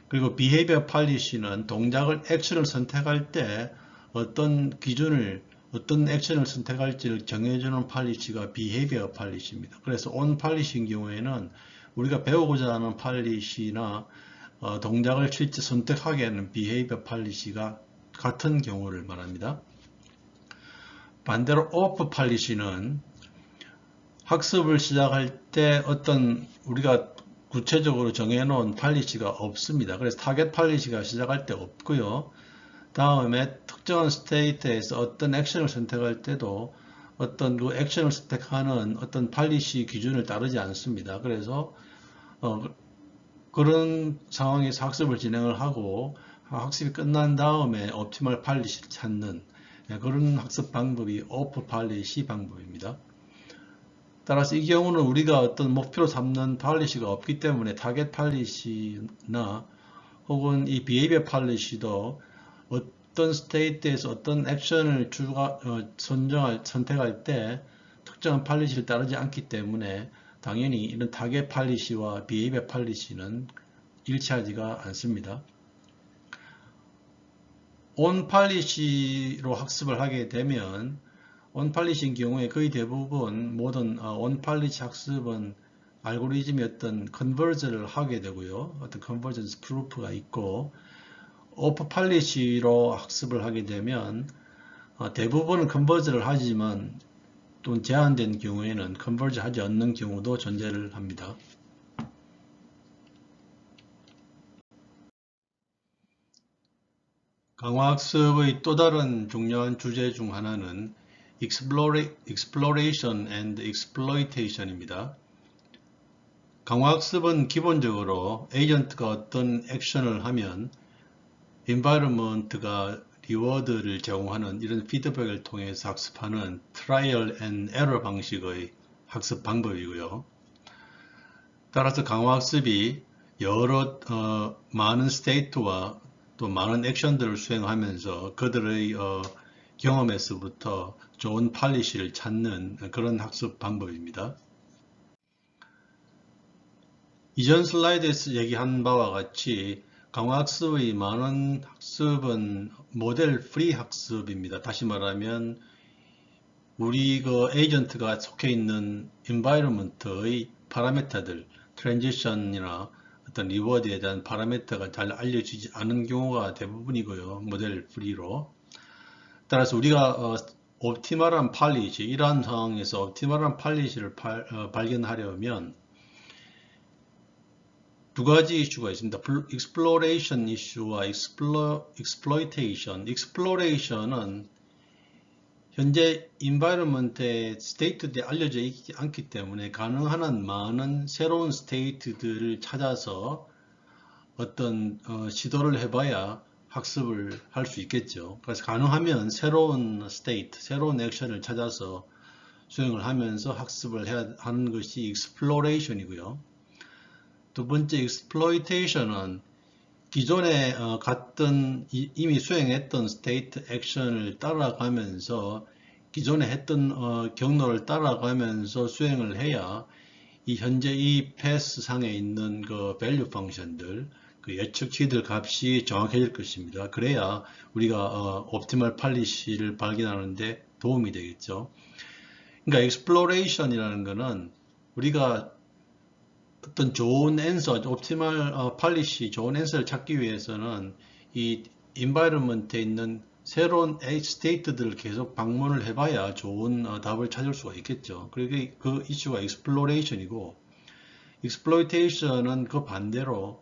Speaker 1: 그리고 behavior policy는 동작을 액션을 선택할 때 어떤 기준을 어떤 액션을 선택할지를 정해주는 policy가 behavior policy입니다. 그래서 on policy인 경우에는 우리가 배우고자 하는 policy나 동작을 실제 선택하게 하는 behavior policy가 같은 경우를 말합니다. 반대로 off policy는 학습을 시작할 때 어떤 우리가 구체적으로 정해놓은 팔리시가 없습니다. 그래서 타겟 팔리시가 시작할 때 없고요. 다음에 특정한 스테이트에서 어떤 액션을 선택할 때도 어떤 그 액션을 선택하는 어떤 팔리시 기준을 따르지 않습니다. 그래서 그런 상황에서 학습을 진행을 하고 학습이 끝난 다음에 옵티멀 팔리시를 찾는 그런 학습 방법이 오프 팔리시 방법입니다. 따라서 이 경우는 우리가 어떤 목표로 삼는 팔리시가 없기 때문에 타겟 팔리시나 혹은 이 비헤이비어 팔리시도 어떤 스테이트에서 어떤 액션을 선택할 때 특정한 팔리시를 따르지 않기 때문에 당연히 이런 타겟 팔리시와 비헤이비어 팔리시는 일치하지가 않습니다. on 팔리시로 학습을 하게 되면 on 팔리시인 경우에 거의 대부분 모든 on 팔리시 학습은 알고리즘이 어떤 컨버전을 하게 되고요. 어떤 컨버전스 프루프가 있고 off 팔리시로 학습을 하게 되면 대부분은 컨버전을 하지만 또 제한된 경우에는 컨버전 하지 않는 경우도 존재를 합니다. 강화학습의 또 다른 중요한 주제 중 하나는 exploration and exploitation입니다. 강화학습은 기본적으로 에이전트가 어떤 액션을 하면 environment가 리워드를 제공하는 이런 피드백을 통해서 학습하는 트라이얼 앤 에러 방식의 학습 방법이고요. 따라서 강화학습이 여러 많은 스테이트와 또 많은 액션들을 수행하면서 그들의 경험에서부터 좋은 팔리시를 찾는 그런 학습 방법입니다. 이전 슬라이드에서 얘기한 바와 같이 강화학습의 많은 학습은 모델 프리 학습입니다. 다시 말하면 우리 그 에이전트가 속해 있는 environment의 파라미터들, 트랜지션이나 어떤 리워드에 대한 파라미터가 잘 알려지지 않은 경우가 대부분이고요. 모델 프리로. 따라서 우리가 옵티멀한 팔리시, 이러한 상황에서 옵티멀한 팔리시를 발견하려면 두 가지 이슈가 있습니다. exploration 이슈와 exploitation. exploration은 현재 environment의 스테이트들이 알려져 있지 않기 때문에 가능한 한 많은 새로운 스테이트들을 찾아서 어떤 시도를 해봐야 학습을 할 수 있겠죠. 그래서 가능하면 새로운 스테이트, 새로운 액션을 찾아서 수행을 하면서 학습을 해야 하는 것이 exploration이고요. 두 번째 exploitation은 기존에 갔던 이미 수행했던 스테이트 액션을 따라가면서 기존에 했던 경로를 따라가면서 수행을 해야 이 현재 이 패스 상에 있는 그 밸류 펑션들, 그 예측치들 값이 정확해질 것입니다. 그래야 우리가 옵티멀 팔리시를 발견하는데 도움이 되겠죠. 그러니까 exploration이라는 것은 우리가 어떤 좋은 앤서, 옵티멀 팔리시, 좋은 앤서를 찾기 위해서는 이 environment에 있는 새로운 스테이트들을 계속 방문을 해봐야 좋은 답을 찾을 수가 있겠죠. 그리고 그 이슈가 exploration이고, exploitation은 그 반대로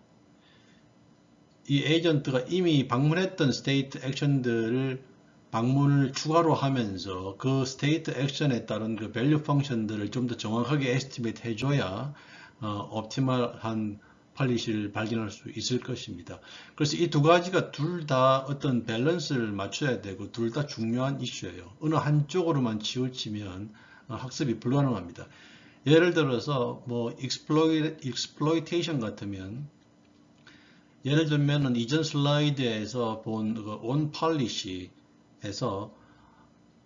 Speaker 1: 이 에이전트가 이미 방문했던 스테이트 액션들을 방문을 추가로 하면서 그 스테이트 액션에 따른 그 밸류 펑션들을 좀 더 정확하게 에스티메이트 해줘야 옵티멀한 팔리시를 발견할 수 있을 것입니다. 그래서 이 두 가지가 둘 다 어떤 밸런스를 맞춰야 되고 둘 다 중요한 이슈예요. 어느 한쪽으로만 치우치면 학습이 불가능합니다. 예를 들어서 뭐 exploitation 같으면 예를 들면은 이전 슬라이드에서 본 on policy에서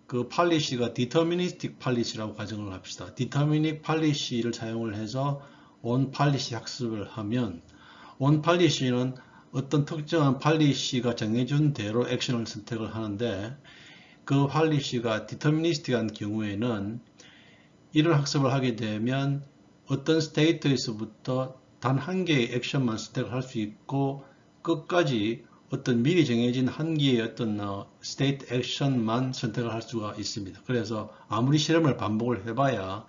Speaker 1: 그 팔리시가 deterministic policy라고 가정을 합시다. deterministic policy를 사용을 해서 on policy 학습을 하면 on policy는 어떤 특정한 policy가 정해준 대로 액션을 선택을 하는데 그 policy가 deterministic한 경우에는 이런 학습을 하게 되면 어떤 스테이트에서부터 단 한 개의 액션만 선택을 할 수 있고 끝까지 어떤 미리 정해진 한 개의 어떤 스테이트 액션만 선택을 할 수가 있습니다. 그래서 아무리 실험을 반복을 해봐야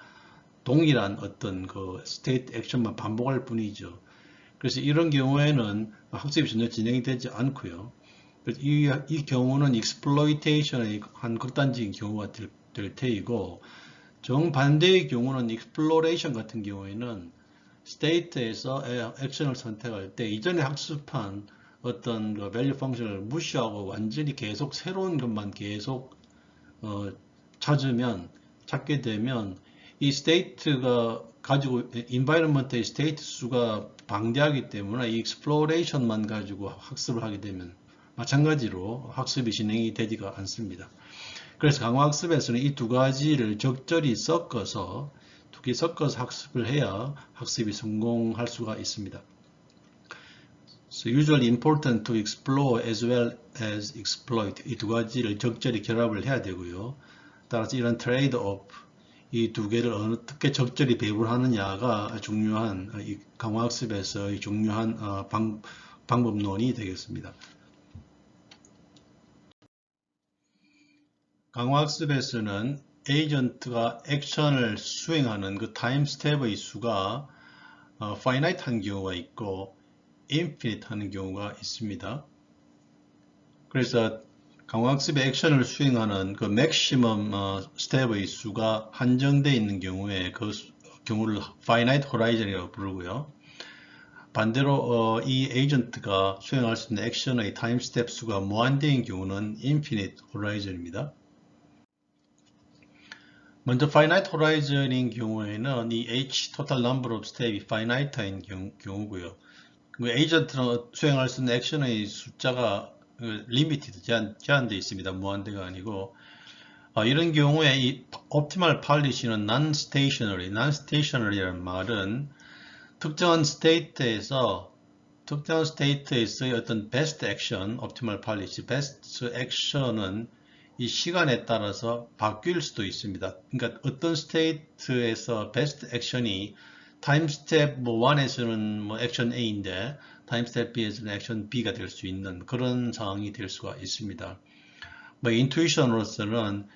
Speaker 1: 동일한 어떤 그 스테이트 액션만 반복할 뿐이죠. 그래서 이런 경우에는 학습이 전혀 진행이 되지 않고요. 이 경우는 익스플로이테이션의 한 극단적인 경우가 될 테이고 정반대의 경우는 익스플로레이션 같은 경우에는 스테이트에서 액션을 선택할 때 이전에 학습한 어떤 그 밸류 펑션을 무시하고 완전히 계속 새로운 것만 계속 찾게 되면 이 스테이트가 가지고 environment의 스테이트 수가 방대하기 때문에 이 exploration만 가지고 학습을 하게 되면 마찬가지로 학습이 진행이 되지가 않습니다. 그래서 강화학습에서는 이 두 가지를 적절히 섞어서 학습을 해야 학습이 성공할 수가 있습니다. So usually important to explore as well as exploit. 이 두 가지를 적절히 결합을 해야 되고요. 따라서 이런 트레이드-오프, 이 두 개를 어떻게 적절히 배분하느냐가 중요한 이 강화학습에서의 중요한 방법론이 되겠습니다. 강화학습에서는 에이전트가 액션을 수행하는 그 타임 스텝의 수가 finite한 경우가 있고 infinite한 경우가 있습니다. 그래서 강화학습의 액션을 수행하는 그 맥시멈 스텝의 수가 한정되어 있는 경우에 그 경우를 finite horizon이라고 부르고요. 반대로 이 에이전트가 수행할 수 있는 액션의 타임 스텝 수가 무한대인 경우는 infinite horizon입니다. 먼저 finite horizon인 경우에는 이 h total number of step이 finite인 경우고요. 그 에이전트는 수행할 수 있는 액션의 숫자가 limited, 제한되어 있습니다. 무한대가 아니고 이런 경우에 이 optimal policy는 non-stationary라는 말은 특정한 스테이트에서의 어떤 best action, optimal policy, best action은 이 시간에 따라서 바뀔 수도 있습니다. 그러니까 어떤 스테이트에서 베스트 액션이 타임 스텝 1에서는 액션 A인데 타임 스텝 B에서는 액션 B가 될 수 있는 그런 상황이 될 수가 있습니다. 인투이션으로서는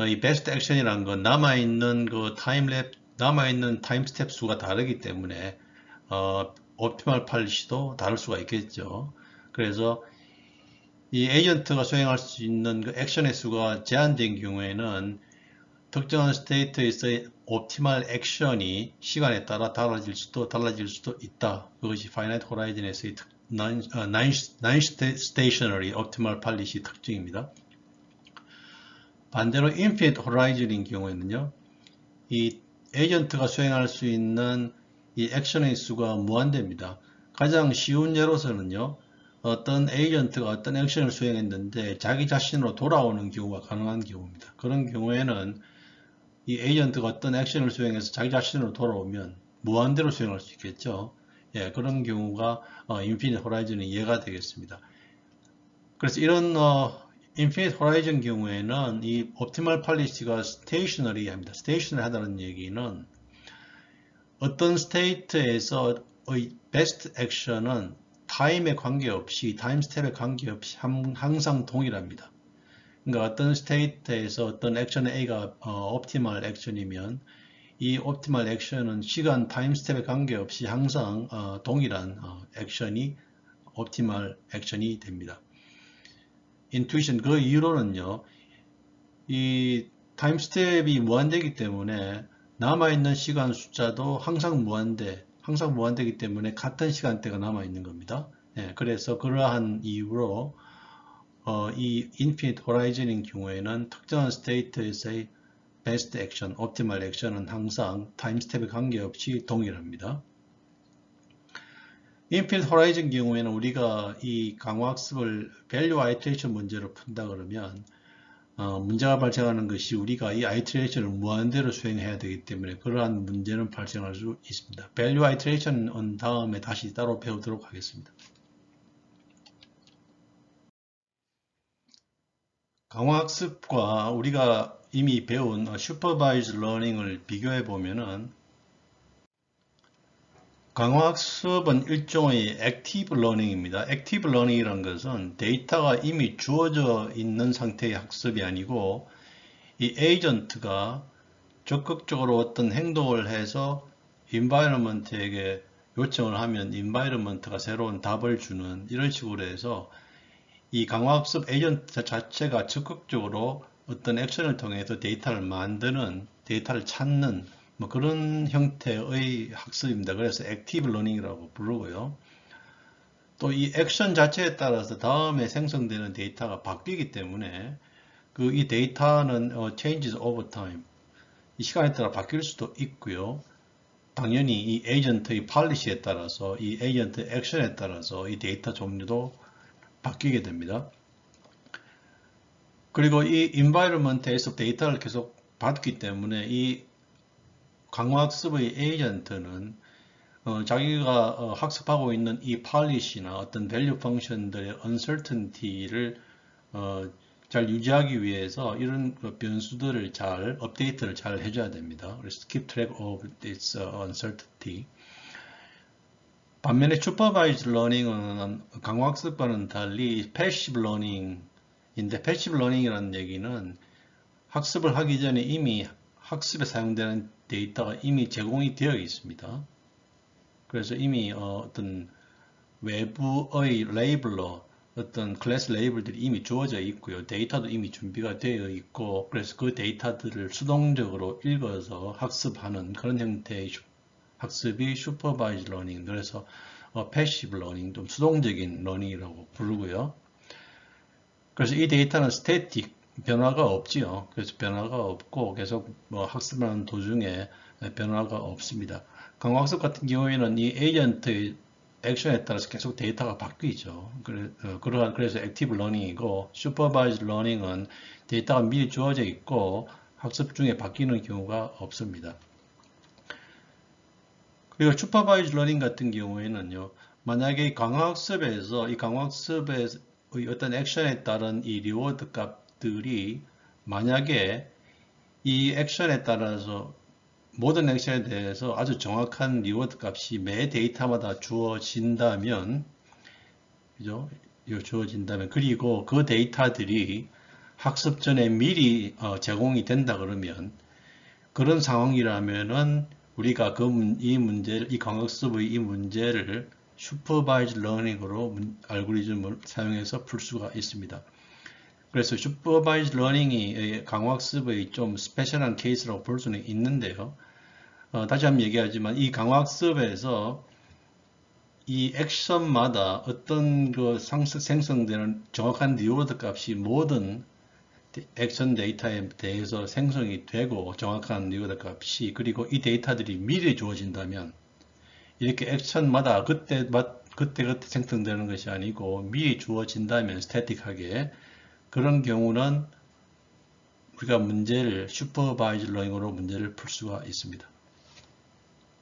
Speaker 1: 이 베스트 액션이라는 건 남아있는 타임 스텝 수가 다르기 때문에 옵티멀 팔리시도 다를 수가 있겠죠. 그래서 이 에이전트가 수행할 수 있는 그 액션의 수가 제한된 경우에는 특정한 스테이트에서의 옵티멀 액션이 시간에 따라 달라질 수도 있다. 그것이 finite horizon에서의 non-stationary optimal policy 특징입니다. 반대로 infinite horizon인 경우에는요, 이 에이전트가 수행할 수 있는 이 액션의 수가 무한대입니다. 가장 쉬운 예로서는요, 어떤 에이전트가 어떤 액션을 수행했는데 자기 자신으로 돌아오는 경우가 가능한 경우입니다. 그런 경우에는 이 에이전트가 어떤 액션을 수행해서 자기 자신으로 돌아오면 무한대로 수행할 수 있겠죠. 예, 그런 경우가 인피니트 호라이즌의 예가 되겠습니다. 그래서 이런 인피니트 호라이즌 경우에는 이 옵티멀 팔리시가 스테이셔너리 합니다. 스테이셔너리 하다는 얘기는 어떤 스테이트에서의 베스트 액션은 타임에 관계없이, 타임 스텝에 관계없이 항상 동일합니다. 그러니까 어떤 스테이트에서 어떤 액션 A가 옵티멀 액션이면 이 옵티멀 액션은 시간 타임 스텝에 관계없이 항상 동일한 액션이 옵티멀 액션이 됩니다. 인투이션 그 이유로는요, 이 타임 스텝이 무한대이기 때문에 남아있는 시간 숫자도 항상 무한대이기 때문에 같은 시간대가 남아있는 겁니다. 예, 그래서 그러한 이유로 이 인피니트 호라이즌인 경우에는 특정한 스테이트에서의 베스트 액션, 옵티멀 액션은 항상 타임 스텝에 관계없이 동일합니다. 인피니트 호라이즌 경우에는 우리가 이 강화학습을 밸류 아이트레이션 문제로 푼다 그러면 문제가 발생하는 것이 우리가 이 아이트레이션을 무한대로 수행해야 되기 때문에 그러한 문제는 발생할 수 있습니다. 밸류 아이트레이션은 다음에 다시 따로 배우도록 하겠습니다. 강화학습과 우리가 이미 배운 슈퍼바이즈 러닝을 비교해 보면은 강화학습은 일종의 액티브 러닝입니다. 액티브 러닝이라는 것은 데이터가 이미 주어져 있는 상태의 학습이 아니고 이 에이전트가 적극적으로 어떤 행동을 해서 인바이러먼트에게 요청을 하면 인바이러먼트가 새로운 답을 주는 이런 식으로 해서 이 강화학습 에이전트 자체가 적극적으로 어떤 액션을 통해서 데이터를 만드는, 데이터를 찾는 뭐 그런 형태의 학습입니다. 그래서 액티브 러닝이라고 부르고요. 또 이 액션 자체에 따라서 다음에 생성되는 데이터가 바뀌기 때문에 이 데이터는 changes over time. 이 시간에 따라 바뀔 수도 있고요. 당연히 이 에이전트의 팔리시에 따라서 이 에이전트 액션에 따라서 이 데이터 종류도 바뀌게 됩니다. 그리고 이 environment에서 데이터를 계속 받기 때문에 이 강화학습의 에이전트는 자기가 학습하고 있는 이 팔리시나 어떤 밸류 펑션들의 uncertainty를 잘 유지하기 위해서 이런 변수들을 잘 업데이트를 잘 해줘야 됩니다. 그래서 keep track of this uncertainty. 반면에 supervised learning은 강화학습과는 달리 passive learning인데 passive learning이라는 얘기는 학습을 하기 전에 이미 학습에 사용되는 데이터가 이미 제공이 되어 있습니다. 그래서 이미 어떤 외부의 레이블러 어떤 클래스 레이블들이 이미 주어져 있고요. 데이터도 이미 준비가 되어 있고 그래서 그 데이터들을 수동적으로 읽어서 학습하는 그런 형태의 학습이 슈퍼바이즈 러닝, 그래서 패시브 러닝, 좀 수동적인 러닝이라고 부르고요. 그래서 이 데이터는 스태틱, 변화가 없지요. 그래서 변화가 없고 계속 학습하는 도중에 변화가 없습니다. 강화학습 같은 경우에는 이 에이전트의 액션에 따라서 계속 데이터가 바뀌죠. 그래서 액티브 러닝이고 슈퍼바이즈 러닝은 데이터가 미리 주어져 있고 학습 중에 바뀌는 경우가 없습니다. 그리고 슈퍼바이즈 러닝 같은 경우에는요, 만약에 강화학습에서 이 강화학습의 어떤 액션에 따른 이 리워드 값들이 만약에 이 액션에 따라서 모든 액션에 대해서 아주 정확한 리워드 값이 매 데이터마다 주어진다면, 그죠? 주어진다면, 그리고 그 데이터들이 학습 전에 미리 제공이 된다 그러면, 그런 상황이라면은 우리가 이 강학습의 이 문제를 슈퍼바이즈 러닝으로 알고리즘을 사용해서 풀 수가 있습니다. 그래서 슈퍼바이즈 러닝이 강학습의 좀 스페셜한 케이스라고 볼 수는 있는데요. 다시 한번 얘기하지만 이 강학습에서 이 액션마다 어떤 생성되는 정확한 리워드 값이 모든 액션 데이터에 대해서 생성이 되고 정확한 리워드 값이 그리고 이 데이터들이 미리 주어진다면 이렇게 액션마다 그때 생성되는 것이 아니고 미리 주어진다면 스태틱하게 그런 경우는 우리가 문제를 슈퍼바이즈 러닝으로 문제를 풀 수가 있습니다.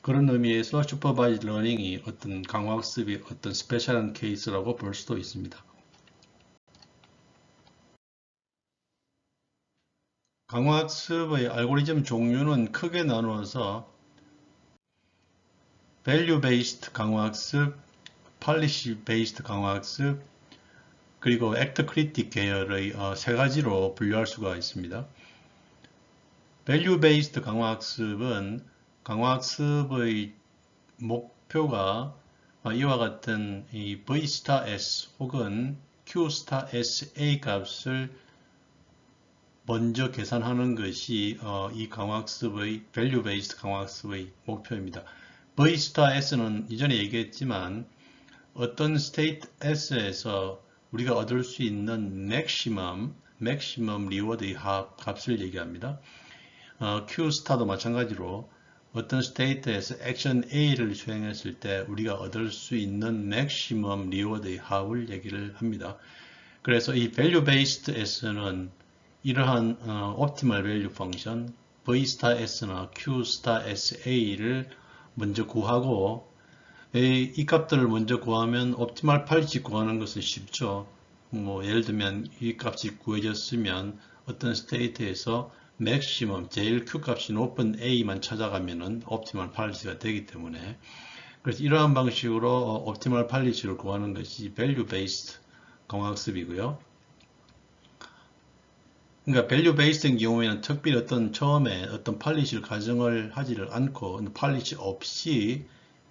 Speaker 1: 그런 의미에서 슈퍼바이즈 러닝이 어떤 강화학습이 어떤 스페셜한 케이스라고 볼 수도 있습니다. 강화학습의 알고리즘 종류는 크게 나누어서 value based 강화학습, policy based 강화학습, 그리고 act critic 계열의 세 가지로 분류할 수가 있습니다. value based 강화학습은 강화학습의 목표가 이와 같은 이 V*S 혹은 Q*SA 값을 먼저 계산하는 것이 이 강화학습의 value based 강화학습의 목표입니다. V*S는 이전에 얘기했지만 어떤 state S에서 우리가 얻을 수 있는 maximum 리워드의 값을 얘기합니다. Q도 마찬가지로 어떤 state에서 액션 A를 수행했을 때 우리가 얻을 수 있는 maximum 리워드의 합을 얘기를 합니다. 그래서 이 value based S는 이러한 optimal value 펑션 V*S나 Q*SA를 먼저 구하고 이 값들을 먼저 구하면 optimal policy 구하는 것은 쉽죠. 예를 들면 이 값이 구해졌으면 어떤 state에서 maximum 제일 Q 값이 높은 A만 찾아가면은 optimal policy가 되기 때문에 그래서 이러한 방식으로 optimal policy를 구하는 것이 value based 강화학습이고요. 그러니까 value based인 경우에는 특별히 처음에 어떤 policy를 가정을 하지를 않고 policy 없이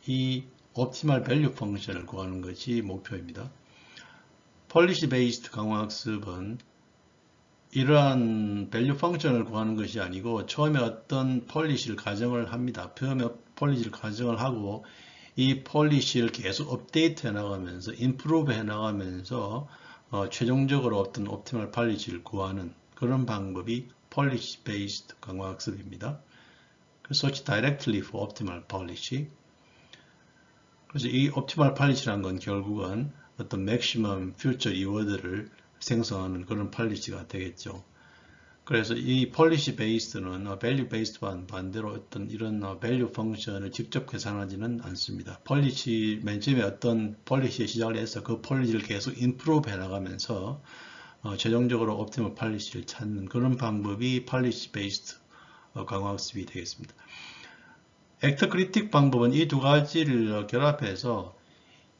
Speaker 1: 이 optimal value 펑션을 구하는 것이 목표입니다. policy based 강화학습은 이러한 value 펑션을 구하는 것이 아니고 처음에 어떤 policy를 가정을 합니다. 처음에 policy를 가정을 하고 이 policy를 계속 업데이트 해 나가면서 improve 해 나가면서 최종적으로 어떤 optimal policy를 구하는 그런 방법이 policy based 강화학습입니다. search directly for optimal policy. 그래서 이 optimal policy라는 건 결국은 어떤 maximum future reward를 생성하는 그런 policy가 되겠죠. 그래서 이 policy based는 value based와는 반대로 어떤 이런 value 펑션을 직접 계산하지는 않습니다. policy 맨 처음에 어떤 policy에 시작을 해서 그 policy를 계속 improve 해 나가면서 최종적으로 optimal policy를 찾는 그런 방법이 policy based 강화학습이 되겠습니다. act critic 방법은 이 두 가지를 결합해서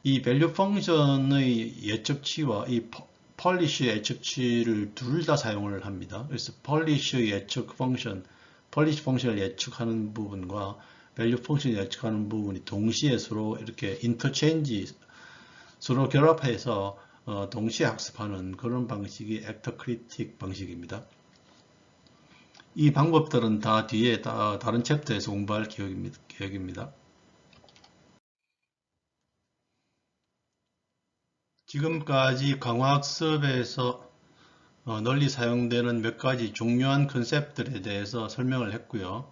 Speaker 1: 이 value 펑션의 예측치와 이 policy의 예측치를 둘 다 사용을 합니다. 그래서 policy의 예측 펑션, policy 펑션을 예측하는 부분과 value 펑션을 예측하는 부분이 동시에 서로 이렇게 interchange, 서로 결합해서 동시에 학습하는 그런 방식이 act critic 방식입니다. 이 방법들은 다 뒤에 다른 챕터에서 공부할 계획입니다. 지금까지 강화학습에서 널리 사용되는 몇 가지 중요한 컨셉들에 대해서 설명을 했고요.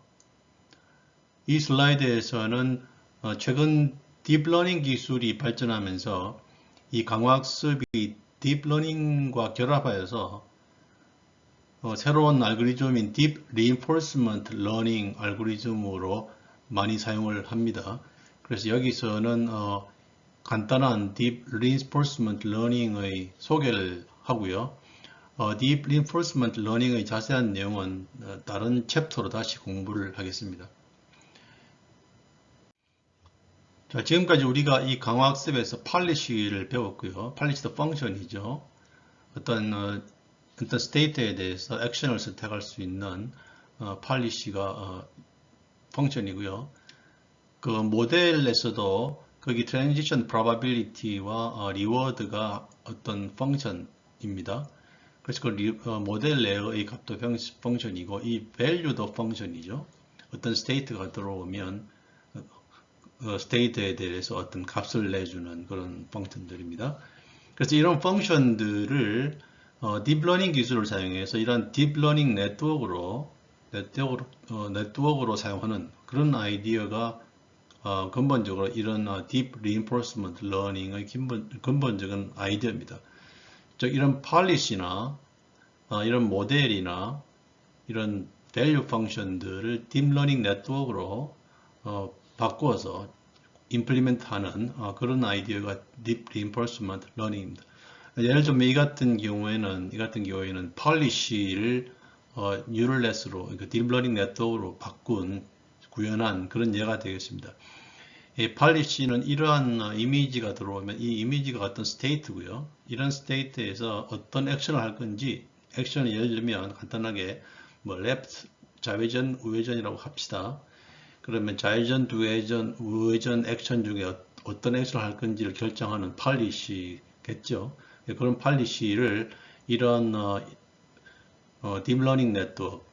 Speaker 1: 이 슬라이드에서는 최근 딥러닝 기술이 발전하면서 이 강화학습이 딥러닝과 결합하여서 새로운 알고리즘인 Deep Reinforcement Learning 알고리즘으로 많이 사용을 합니다. 그래서 여기서는 간단한 Deep Reinforcement Learning의 소개를 하고요. Deep Reinforcement Learning의 자세한 내용은 다른 챕터로 다시 공부를 하겠습니다. 자, 지금까지 우리가 이 강화학습에서 policy를 배웠고요. policy도 펑션이죠. 어떤 스테이트에 대해서 액션을 선택할 수 있는 policy가 펑션이고요. 그 모델에서도 거기 transition probability와 reward가 어떤 펑션입니다. 그래서 그 모델 내의 값도 펑션이고 이 value도 펑션이죠. 어떤 스테이트가 들어오면 스테이트에 대해서 어떤 값을 내주는 그런 펑션들입니다. 그래서 이런 펑션들을 딥러닝 기술을 사용해서 이런 딥러닝 네트워크로 사용하는 그런 아이디어가 근본적으로 이런 딥 리인포스먼트 러닝의 근본적인 아이디어입니다. 즉 이런 팔리시나 이런 모델이나 이런 밸류 펑션들을 딥러닝 네트워크로 바꾸어서 임플리멘트하는 그런 아이디어가 딥 리인포스먼트 러닝입니다. 예를 들면 이 같은 경우에는 폴리시를 뉴럴넷으로 딥러닝 네트워크로 구현한 그런 예가 되겠습니다. 이 폴리시는 이러한 이미지가 들어오면 이 이미지가 어떤 스테이트고요. 이런 스테이트에서 어떤 액션을 할 건지 액션을 예를 들면 간단하게 left, 좌회전, 우회전이라고 합시다. 그러면 좌회전, 우회전 액션 중에 어떤 액션을 할 건지를 결정하는 폴리시겠죠. 그런 폴리시를 이런 딥러닝 네트워크,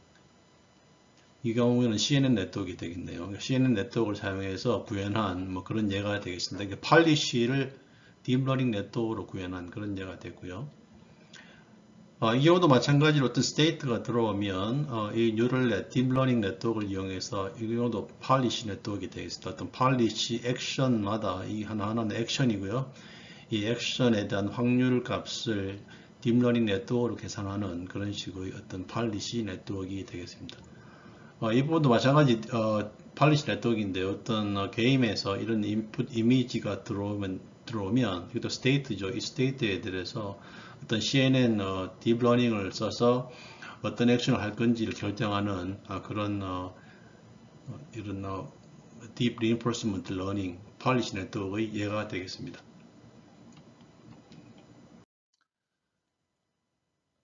Speaker 1: 이 경우에는 CNN 네트워크가 되겠네요. CNN 네트워크를 사용해서 구현한 그런 예가 되겠습니다. 폴리시를 딥러닝 네트워크로 구현한 그런 예가 되고요. 이 경우도 마찬가지로 어떤 스테이트가 들어오면 이 뉴럴넷, 딥러닝 네트워크를 이용해서 이 경우도 폴리시 네트워크가 되겠습니다. 어떤 폴리시 액션마다 이 하나하나는 액션이고요. 이 액션에 대한 확률 값을 딥러닝 네트워크로 계산하는 그런 식의 어떤 폴리시 네트워크가 되겠습니다. 이 부분도 마찬가지 폴리시 네트워크인데 어떤 게임에서 이런 인풋 이미지가 들어오면 이것도 스테이트죠. 이 스테이트에 대해서 어떤 CNN 딥러닝을 써서 어떤 액션을 할 건지를 결정하는 그런 이런 딥 리인포스먼트 러닝 폴리시 네트워크의 예가 되겠습니다.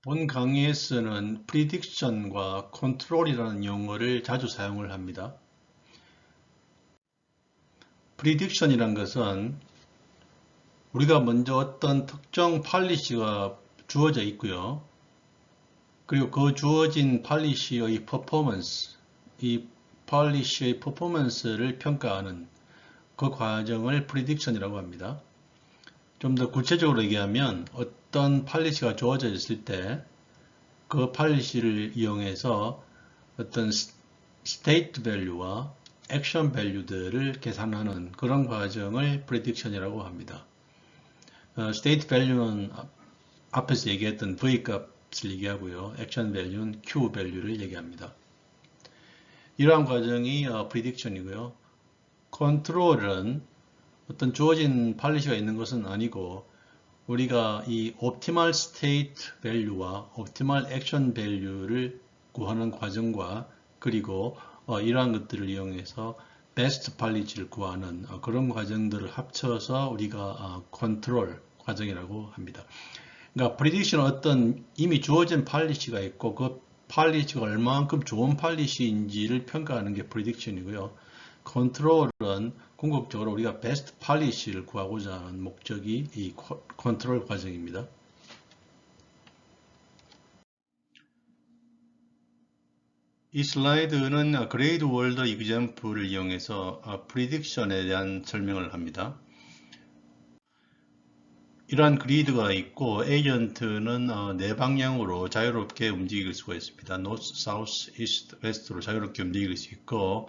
Speaker 1: 본 강의에서는 prediction과 control이라는 용어를 자주 사용을 합니다. prediction이란 것은 우리가 먼저 어떤 특정 폴리시가 주어져 있고요. 그리고 그 주어진 폴리시의 퍼포먼스, 이 폴리시의 퍼포먼스를 평가하는 그 과정을 prediction이라고 합니다. 좀 더 구체적으로 얘기하면 어떤 폴리시가 주어져 있을 때 그 폴리시를 이용해서 어떤 스테이트 밸류와 액션 밸류들을 계산하는 그런 과정을 prediction이라고 합니다. 스테이트 밸류는 앞에서 얘기했던 V 값을 얘기하고요. 액션 밸류는 Q 밸류를 얘기합니다. 이러한 과정이 prediction이고요. 컨트롤은 어떤 주어진 폴리시가 있는 것은 아니고 우리가 이 optimal state value와 optimal action value를 구하는 과정과 그리고 이러한 것들을 이용해서 best policy를 구하는 그런 과정들을 합쳐서 우리가 컨트롤 과정이라고 합니다. 그러니까 prediction은 어떤 이미 주어진 policy가 있고 그 policy가 얼마만큼 좋은 policy인지를 평가하는 게 prediction이고요. 컨트롤은 궁극적으로 우리가 베스트 폴리시를 구하고자 하는 목적이 이 컨트롤 과정입니다. 이 슬라이드는 그레이드 월드 이그젬플을 이용해서 프리딕션에 대한 설명을 합니다. 이러한 그리드가 있고 에이전트는 네 방향으로 자유롭게 움직일 수가 있습니다. 노스, 사우스, 이스트, 웨스트로 자유롭게 움직일 수 있고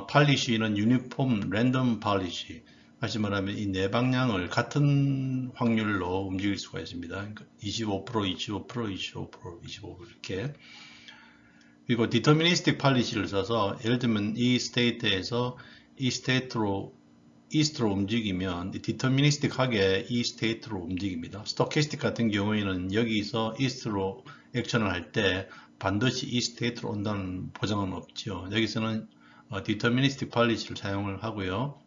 Speaker 1: 팔리시는 유니폼 랜덤 팔리시, 다시 말하면 이 네 방향을 같은 확률로 움직일 수가 있습니다. 그러니까 25%, 25%, 25%, 25% 이렇게. 그리고 디터미니스틱 팔리시를 써서 예를 들면 이 스테이트에서 이 스테이트로 이스트로 움직이면 디터미니스틱하게 이 스테이트로 움직입니다. 스토캐스틱 같은 경우에는 여기서 이스트로 액션을 할 때 반드시 이 스테이트로 온다는 보장은 없죠. 여기서는 디터미니스틱 팔리시를 사용을 하고요.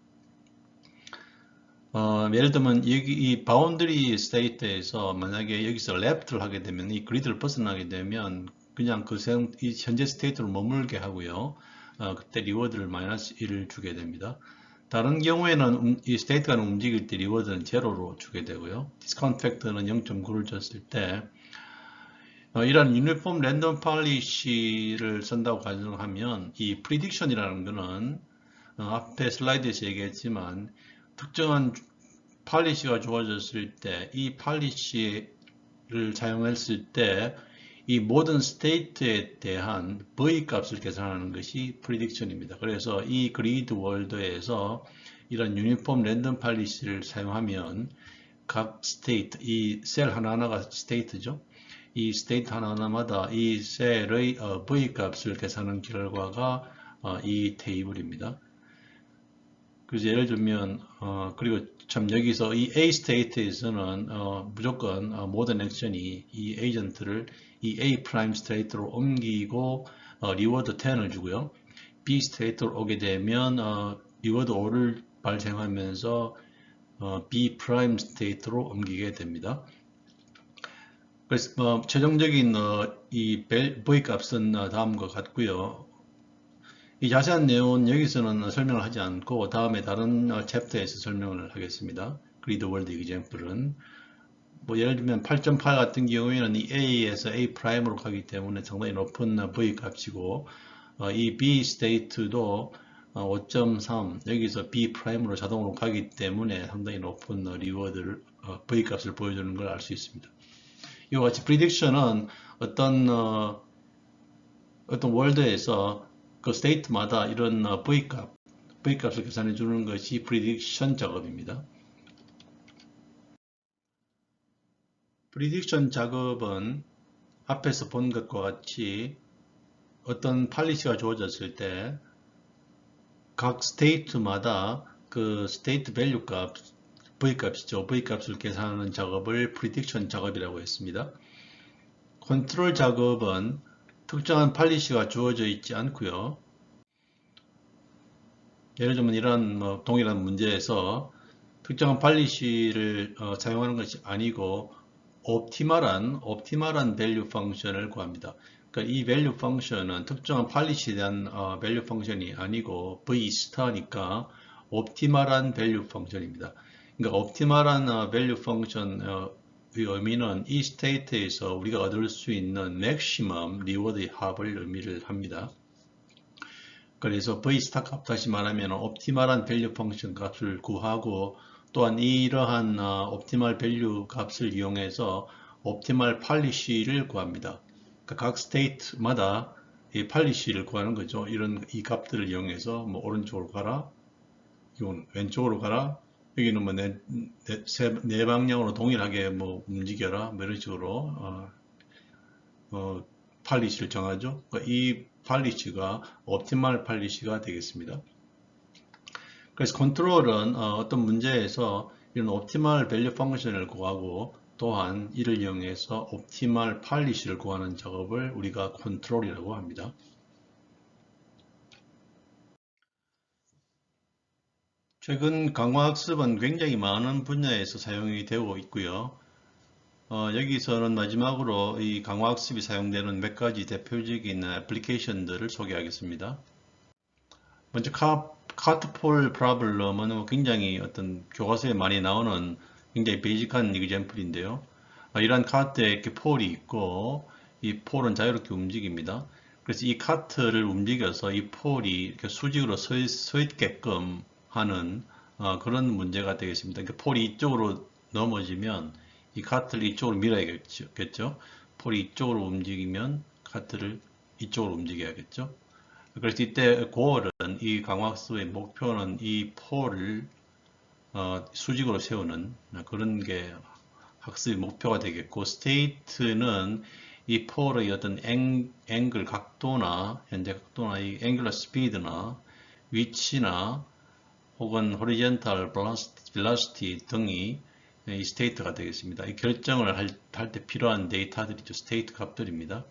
Speaker 1: 예를 들면 여기 이 바운드리 스테이트에서 만약에 여기서 레프트를 하게 되면 이 그리드를 벗어나게 되면 그냥 이 현재 스테이트로 머물게 하고요. 그때 리워드를 마이너스 1을 주게 됩니다. 다른 경우에는 이 스테이트가 움직일 때 리워드는 제로로 주게 되고요. 디스카운트 팩터는 0.9를 줬을 때 이런 유니폼 랜덤 팔리시를 쓴다고 가정하면 이 프리딕션이라는 것은 앞에 슬라이드에서 얘기했지만 특정한 팔리시가 주어졌을 때 이 팔리시의 사용했을 때 이 모든 스테이트에 대한 V 값을 계산하는 것이 prediction입니다. 그래서 이 그리드 월드에서 이런 유니폼 랜덤 팔리시를 사용하면 각 스테이트, 이 셀 하나하나가 스테이트죠. 이 스테이트 하나하나마다 이 셀의 V 값을 계산한 결과가 이 테이블입니다. 그래서 예를 들면 그리고 참 여기서 이 A 스테이트에서는 무조건 모든 액션이 이 에이전트를 이 A 프라임 스테이트로 옮기고 리워드 10을 주고요. B 스테이트로 오게 되면 리워드 5를 발생하면서 B 프라임 스테이트로 옮기게 됩니다. 그래서 최종적인 이 V 값은 다음과 같고요. 이 자세한 내용은 여기서는 설명을 하지 않고 다음에 다른 챕터에서 설명을 하겠습니다. 그리드 월드 이그젬플은 뭐 예를 들면 8.8 같은 경우에는 이 A에서 A 프라임으로 가기 때문에 상당히 높은 V 값이고 이 B 스테이트도 5.3 여기서 B 프라임으로 자동으로 가기 때문에 상당히 높은 리워드를 V 값을 보여주는 걸 알 수 있습니다. 이와 같이 프리딕션은 어떤 월드에서 그 스테이트마다 이런 V값을 계산해 주는 것이 프리딕션 작업입니다. 프리딕션 작업은 앞에서 본 것과 같이 어떤 팔리시가 주어졌을 때 각 스테이트마다 그 스테이트 밸류 값, V값이죠. V값을 계산하는 작업을 프리딕션 작업이라고 했습니다. 컨트롤 작업은 특정한 팔리시가 주어져 있지 않고요. 예를 들면 이런 동일한 문제에서 특정한 팔리시를 사용하는 것이 아니고 옵티멀한 밸류 펑션을 구합니다. 그러니까 이 밸류 펑션은 특정한 팔리시에 대한 밸류 펑션이 아니고 V 스타니까 옵티멀한 밸류 펑션입니다. 그러니까 옵티멀한 밸류 펑션의 의미는 이 스테이트에서 우리가 얻을 수 있는 맥시멈 리워드의 합을 의미를 합니다. 그래서 V스타 값 다시 말하면 옵티멀한 밸류 펑션 값을 구하고 또한 이러한 옵티멀 밸류 값을 이용해서 옵티멀 팔리시를 구합니다. 그러니까 각 스테이트마다 이 팔리시를 구하는 거죠. 이 값들을 이용해서 뭐 오른쪽으로 가라, 이건 왼쪽으로 가라, 여기는 뭐 네 방향으로 동일하게 뭐 움직여라, 뭐 이런 식으로 팔리시를 정하죠. 그러니까 이 팔리시가 옵티멀 팔리시가 되겠습니다. 그래서 컨트롤은 어떤 문제에서 이런 옵티멀 밸류 펑션을 구하고 또한 이를 이용해서 옵티멀 팔리시를 구하는 작업을 우리가 컨트롤이라고 합니다. 최근 강화학습은 굉장히 많은 분야에서 사용이 되고 있고요. 여기서는 마지막으로 이 강화학습이 사용되는 몇 가지 대표적인 애플리케이션들을 소개하겠습니다. 먼저 카트폴 프로블럼은 굉장히 어떤 교과서에 많이 나오는 굉장히 베이직한 이그젬플인데요. 이러한 카트에 이렇게 폴이 있고 이 폴은 자유롭게 움직입니다. 그래서 이 카트를 움직여서 이 폴이 이렇게 수직으로 서 있게끔 하는 그런 문제가 되겠습니다. 그러니까 폴이 이쪽으로 넘어지면 이 카트를 이쪽으로 밀어야겠죠. 폴이 이쪽으로 움직이면 카트를 이쪽으로 움직여야겠죠. 그래서 이때 고얼은 이 강화학습의 목표는 이 폴을 수직으로 세우는 그런 게 학습의 목표가 되겠고, 스테이트는 이 폴의 어떤 앵글 각도나 현재 각도나 이 앵글러 스피드나 위치나 혹은 호리젠탈 벨라시티 등이 이 스테이트가 되겠습니다. 이 결정을 할 때 필요한 데이터들이죠. 스테이트 값들입니다.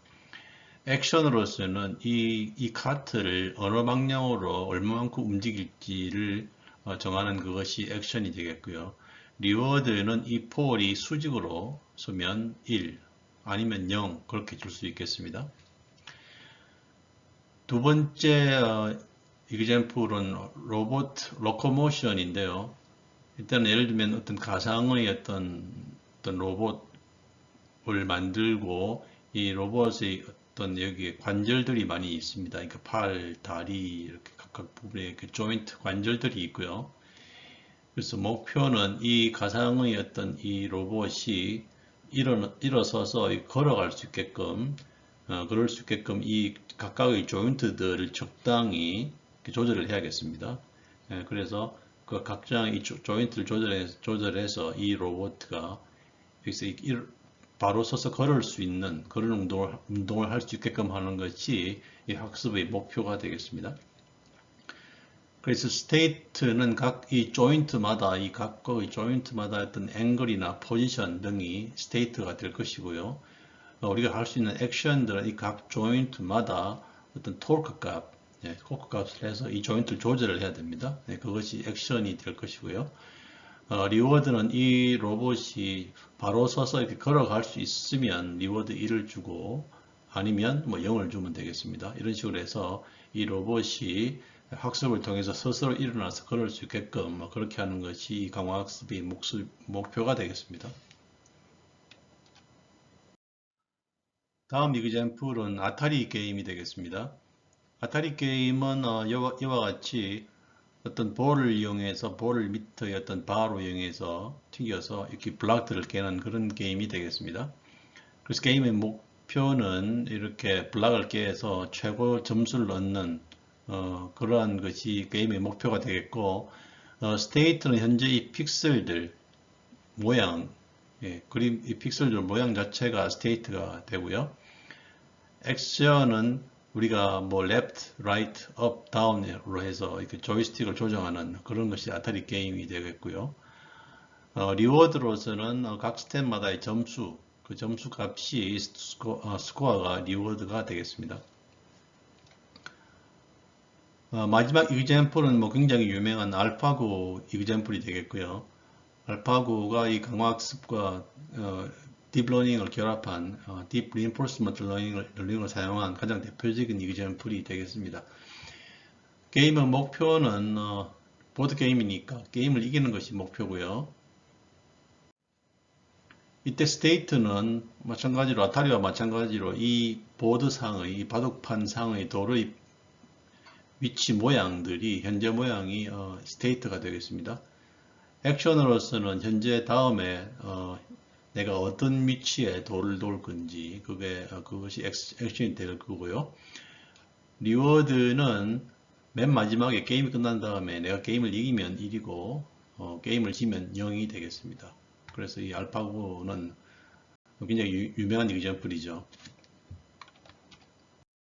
Speaker 1: 액션으로서는 이 카트를 어느 방향으로 얼마만큼 움직일지를 정하는 그것이 액션이 되겠고요. 리워드는 이 폴이 수직으로 서면 1 아니면 0 그렇게 줄 수 있겠습니다. 두 번째 이그젬플은 로봇 로코모션인데요. 일단은 예를 들면 어떤 가상의 어떤 로봇을 만들고 이 로봇의 어떤 여기에 관절들이 많이 있습니다. 그러니까 팔, 다리 이렇게 각각 부분에 그 조인트 관절들이 있고요. 그래서 목표는 이 가상의 어떤 이 로봇이 일어서서 걸어갈 수 있게끔 그럴 수 있게끔 이 각각의 조인트들을 적당히 조절을 해야겠습니다. 그래서 그 각장 이 조인트를 조절해서 이 로봇가 여기서 바로 서서 걸을 수 있는 그런 운동을 할 수 있게끔 하는 것이 이 학습의 목표가 되겠습니다. 그래서 스테이트는 각 이 조인트마다 이 각각의 조인트마다 어떤 앵글이나 포지션 등이 스테이트가 될 것이고요. 우리가 할 수 있는 액션들은 이 각 조인트마다 어떤 토크 값, 토크 값을 해서 이 조인트를 조절을 해야 됩니다. 그것이 액션이 될 것이고요. 리워드는 이 로봇이 바로 서서 이렇게 걸어갈 수 있으면 리워드 1을 주고 아니면 뭐 0을 주면 되겠습니다. 이런 식으로 해서 이 로봇이 학습을 통해서 스스로 일어나서 걸을 수 있게끔 그렇게 하는 것이 강화학습의 목표가 되겠습니다. 다음 이그젬플은 아타리 게임이 되겠습니다. 아타리 게임은 이와 같이 어떤 볼을 이용해서 볼을 밑의 어떤 바로 이용해서 튀겨서 이렇게 블락들을 깨는 그런 게임이 되겠습니다. 그래서 게임의 목표는 이렇게 블락을 깨서 최고 점수를 얻는 그러한 것이 게임의 목표가 되겠고 스테이트는 현재 이 픽셀들 모양 그림 이 픽셀들 모양 자체가 스테이트가 되고요. 액션은 우리가 뭐 left, right, up, down으로 해서 이렇게 조이스틱을 조정하는 그런 것이 아타리 게임이 되겠고요. 리워드로서는 각 스텝마다의 점수, 그 점수 값이 스코어가 리워드가 되겠습니다. 마지막 이그젬플은 뭐 굉장히 유명한 알파고 이그젬플이 되겠고요. 알파고가 이 강화학습과 딥러닝을 결합한 딥 리인포스먼트 러닝을 사용한 가장 대표적인 이그젬플이 되겠습니다. 게임의 목표는 보드게임이니까 게임을 이기는 것이 목표고요. 이때 스테이트는 마찬가지로 아타리와 마찬가지로 이 보드상의 이 바둑판상의 돌의 위치 모양들이 현재 모양이 스테이트가 되겠습니다. 액션으로서는 현재 다음에 내가 어떤 위치에 돌을 돌 건지 그것이 액션이 될 거고요. 리워드는 맨 마지막에 게임이 끝난 다음에 내가 게임을 이기면 1이고 게임을 지면 0이 되겠습니다. 그래서 이 알파고는 굉장히 유명한 이그젬플이죠.